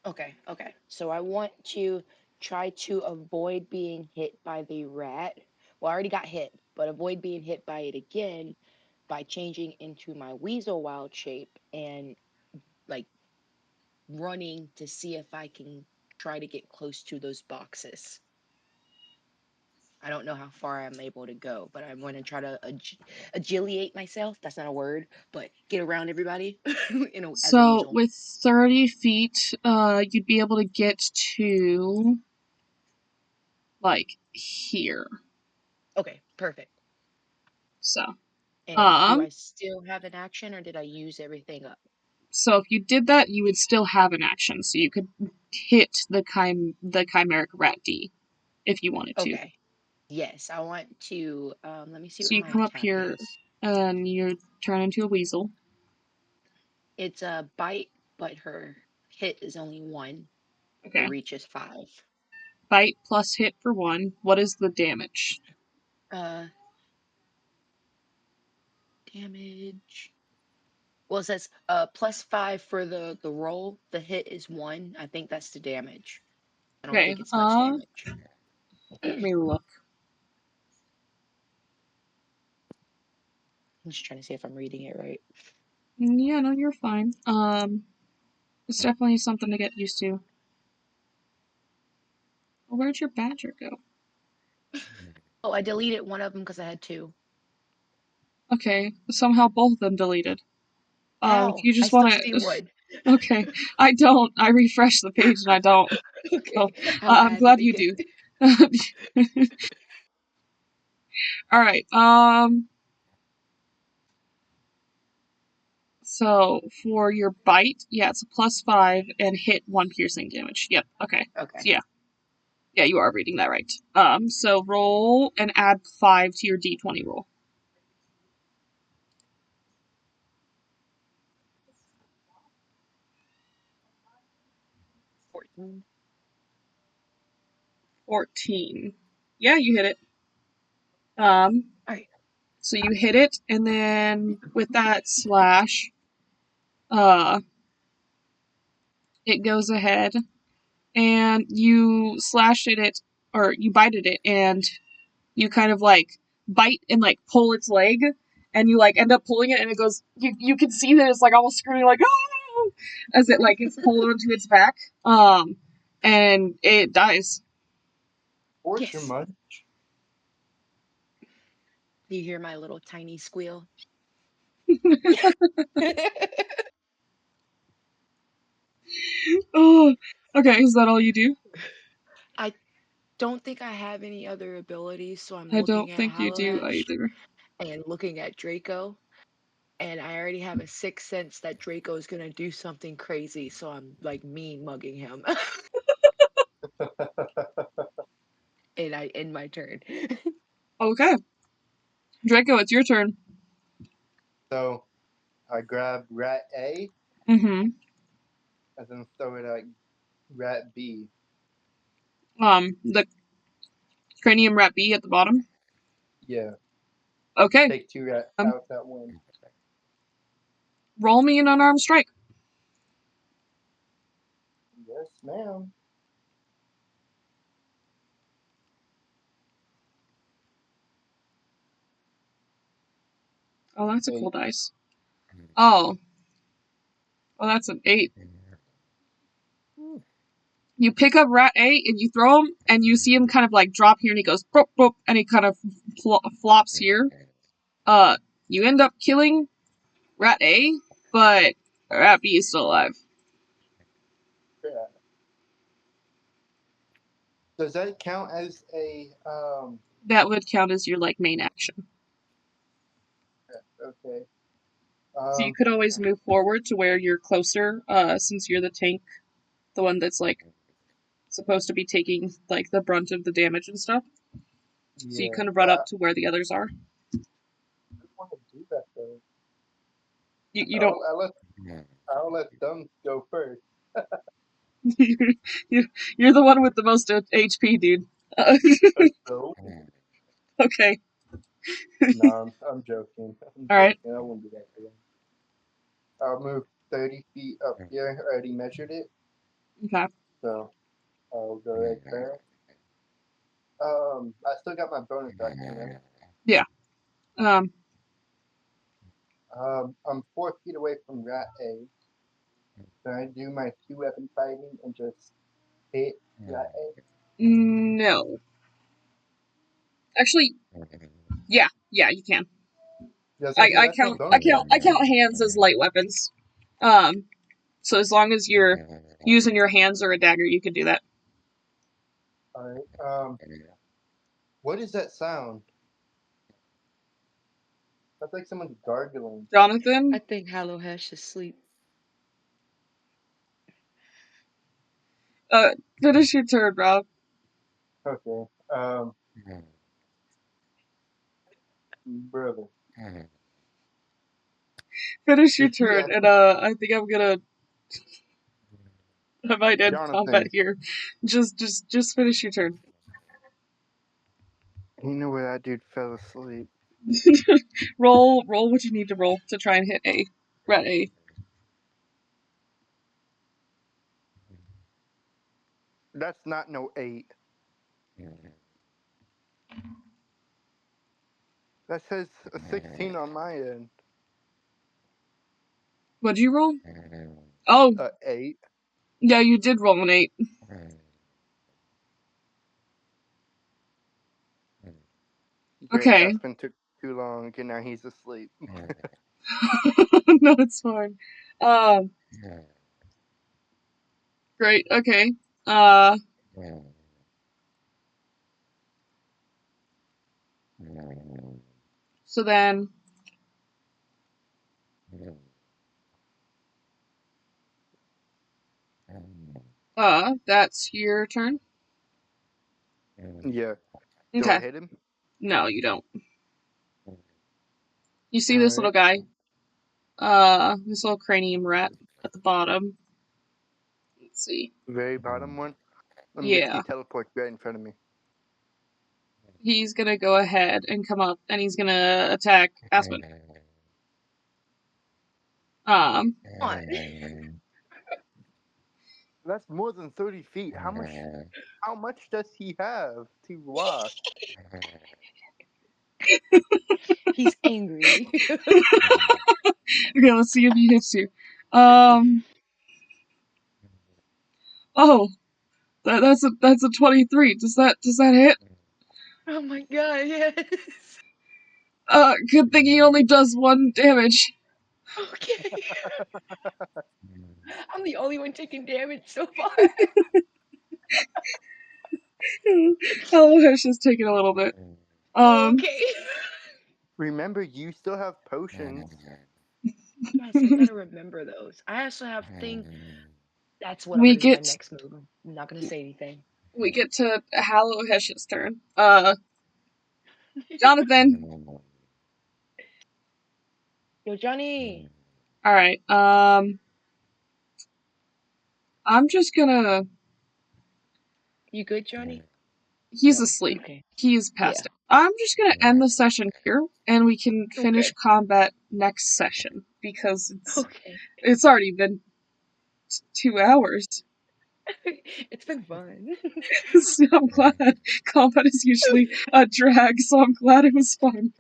Okay, okay. So I want to try to avoid being hit by the rat. Well, I already got hit, but avoid being hit by it again by changing into my weasel wild shape and like running to see if I can try to get close to those boxes. I don't know how far I'm able to go, but I'm going to try to agiliate myself. That's not a word, but get around everybody, as a So weasel. with 30 feet, you'd be able to get to like here. Okay, perfect. So, And do um, I still have an action, or did I use everything up? so if you did that, you would still have an action, so you could hit the chimeric rat D if you wanted to. Okay. Yes, I want to. Let me see So what you my come up attack here is. and you turn into a weasel. It's a bite, but her hit is only one. Her Okay. reach is five. Bite plus hit for one. What is the damage? Uh, damage. Well, it says plus five for the roll. The hit is one. I think that's the damage. I don't Okay. think it's much damage. Let me look. I'm just trying to see if I'm reading it right. Yeah, no, you're fine. It's definitely something to get used to. Well, where'd your badger go? Oh, I deleted one of them because I had two. Okay, somehow both of them deleted. If How? you I just still want see to, one. okay, I don't. I refresh the page and I don't. So Okay. How I'm bad did glad it you get? do. All right. So for your bite, yeah, it's a +5 and hit one piercing damage. Yep. Okay. So Okay. yeah, yeah, you are reading that right. So roll and add 5 to your d20 roll. 14. 14. Yeah, you hit it. Um, All right. so you hit it, and then with that slash, uh, it goes ahead and you slashed at it, or you bited it, and you kind of like bite and like pull its leg, and you like end up pulling it, and it goes. You can see that it's like almost screaming like oh, as it like gets pulled onto its back, and it dies. Torture Yes. much. Do you hear my little tiny squeal? Oh, okay. Is that all you do? I don't think I have any other abilities, so I'm I looking don't at think you do Hallowesh either. and looking at Draco, and I already have a sixth sense that Draco is gonna do something crazy, so I'm like mean mugging him, and I end my turn. Okay, Draco, it's your turn. So I grab rat A Mm-hmm. and then throw it at rat B. The cranium rat B at the bottom. Yeah, Okay. take two rat out that one. Roll me an unarmed strike. Yes, ma'am. Oh, that's a cool Eight. dice. Oh, well, that's an 8. You pick up rat A and you throw him, and you see him kind of like drop here, and he goes boop boop, and he kind of flops here. Uh, you end up killing rat A, but Rappy is still alive. Yeah. Does that count as a That would count as your like main action. okay. So you could always move forward to where you're closer, since you're the tank, the one that's like supposed to be taking like the brunt of the damage and stuff. So you Yeah. kind of run up to where the others are. I want to do that though. You don't. I'll let them go first. You're the one with the most HP, dude. So Okay. no, I'm joking. I'm All right. joking. I won't do that to them. I'll move 30 feet up here. I already measured it, Okay. so I'll go right there. I still got my bonus action, right? Yeah. Um. I'm 4 feet away from Rat A. Can I do my two weapon fighting and just hit Rat A? No. Actually, yeah. Yeah, you can. Yes, I I, do. I That's my count. I bonus count. I action. count hands as light weapons. So as long as you're using your hands or a dagger, you can do that. All right. What is that sound? That's like someone gargling. I Jonathan, think Hollow Hash is asleep. uh, finish your turn, Rob. Okay. Brother, Finish your if you turn, ever, and I think I might end combat Jonathan, here. Just finish your turn. you know where that dude fell asleep. Roll what you need to roll to try and hit A. Rat A. That's not no 8. That says a 16 on my end. What'd you roll? Oh, 8. yeah, you did roll an 8. Great. Okay. Aspen took too long, and now he's asleep. No, it's fine. Um, great. Okay. Uh, so then, that's your turn. Yeah. Do I Okay. hit him? No, you don't. You see this little Alright. guy? This little cranium rat at the bottom. Let's see. Very bottom one. Let me guess, he Yeah. teleports right in front of me. He's gonna go ahead and come up, and he's gonna attack Aspen. Um, On. That's more than 30 feet. How much does he have to walk? He's angry. okay, let's see if he hits you. Um, oh, that's a 23. Does that hit? Oh my god, yes. Good thing he only does 1 damage. Okay. I'm the only one taking damage so far. Hellish is taking a little bit. Um, Okay. Remember, you still have potions. Yes, I gotta remember those. I also have think that's what I'm we gonna do my get next move. I'm not gonna say anything. we get to Hallowhesh's turn. Jonathan. Yo, Johnny. All right. I'm just gonna. You good, Johnny? He's No. asleep. Okay. He's Yeah. passed out. I'm just gonna end the session here, and we can finish Okay. combat next session because Okay. it's already been 2 hours. It's been fun. So I'm glad combat is usually a drag, so I'm glad it was fun.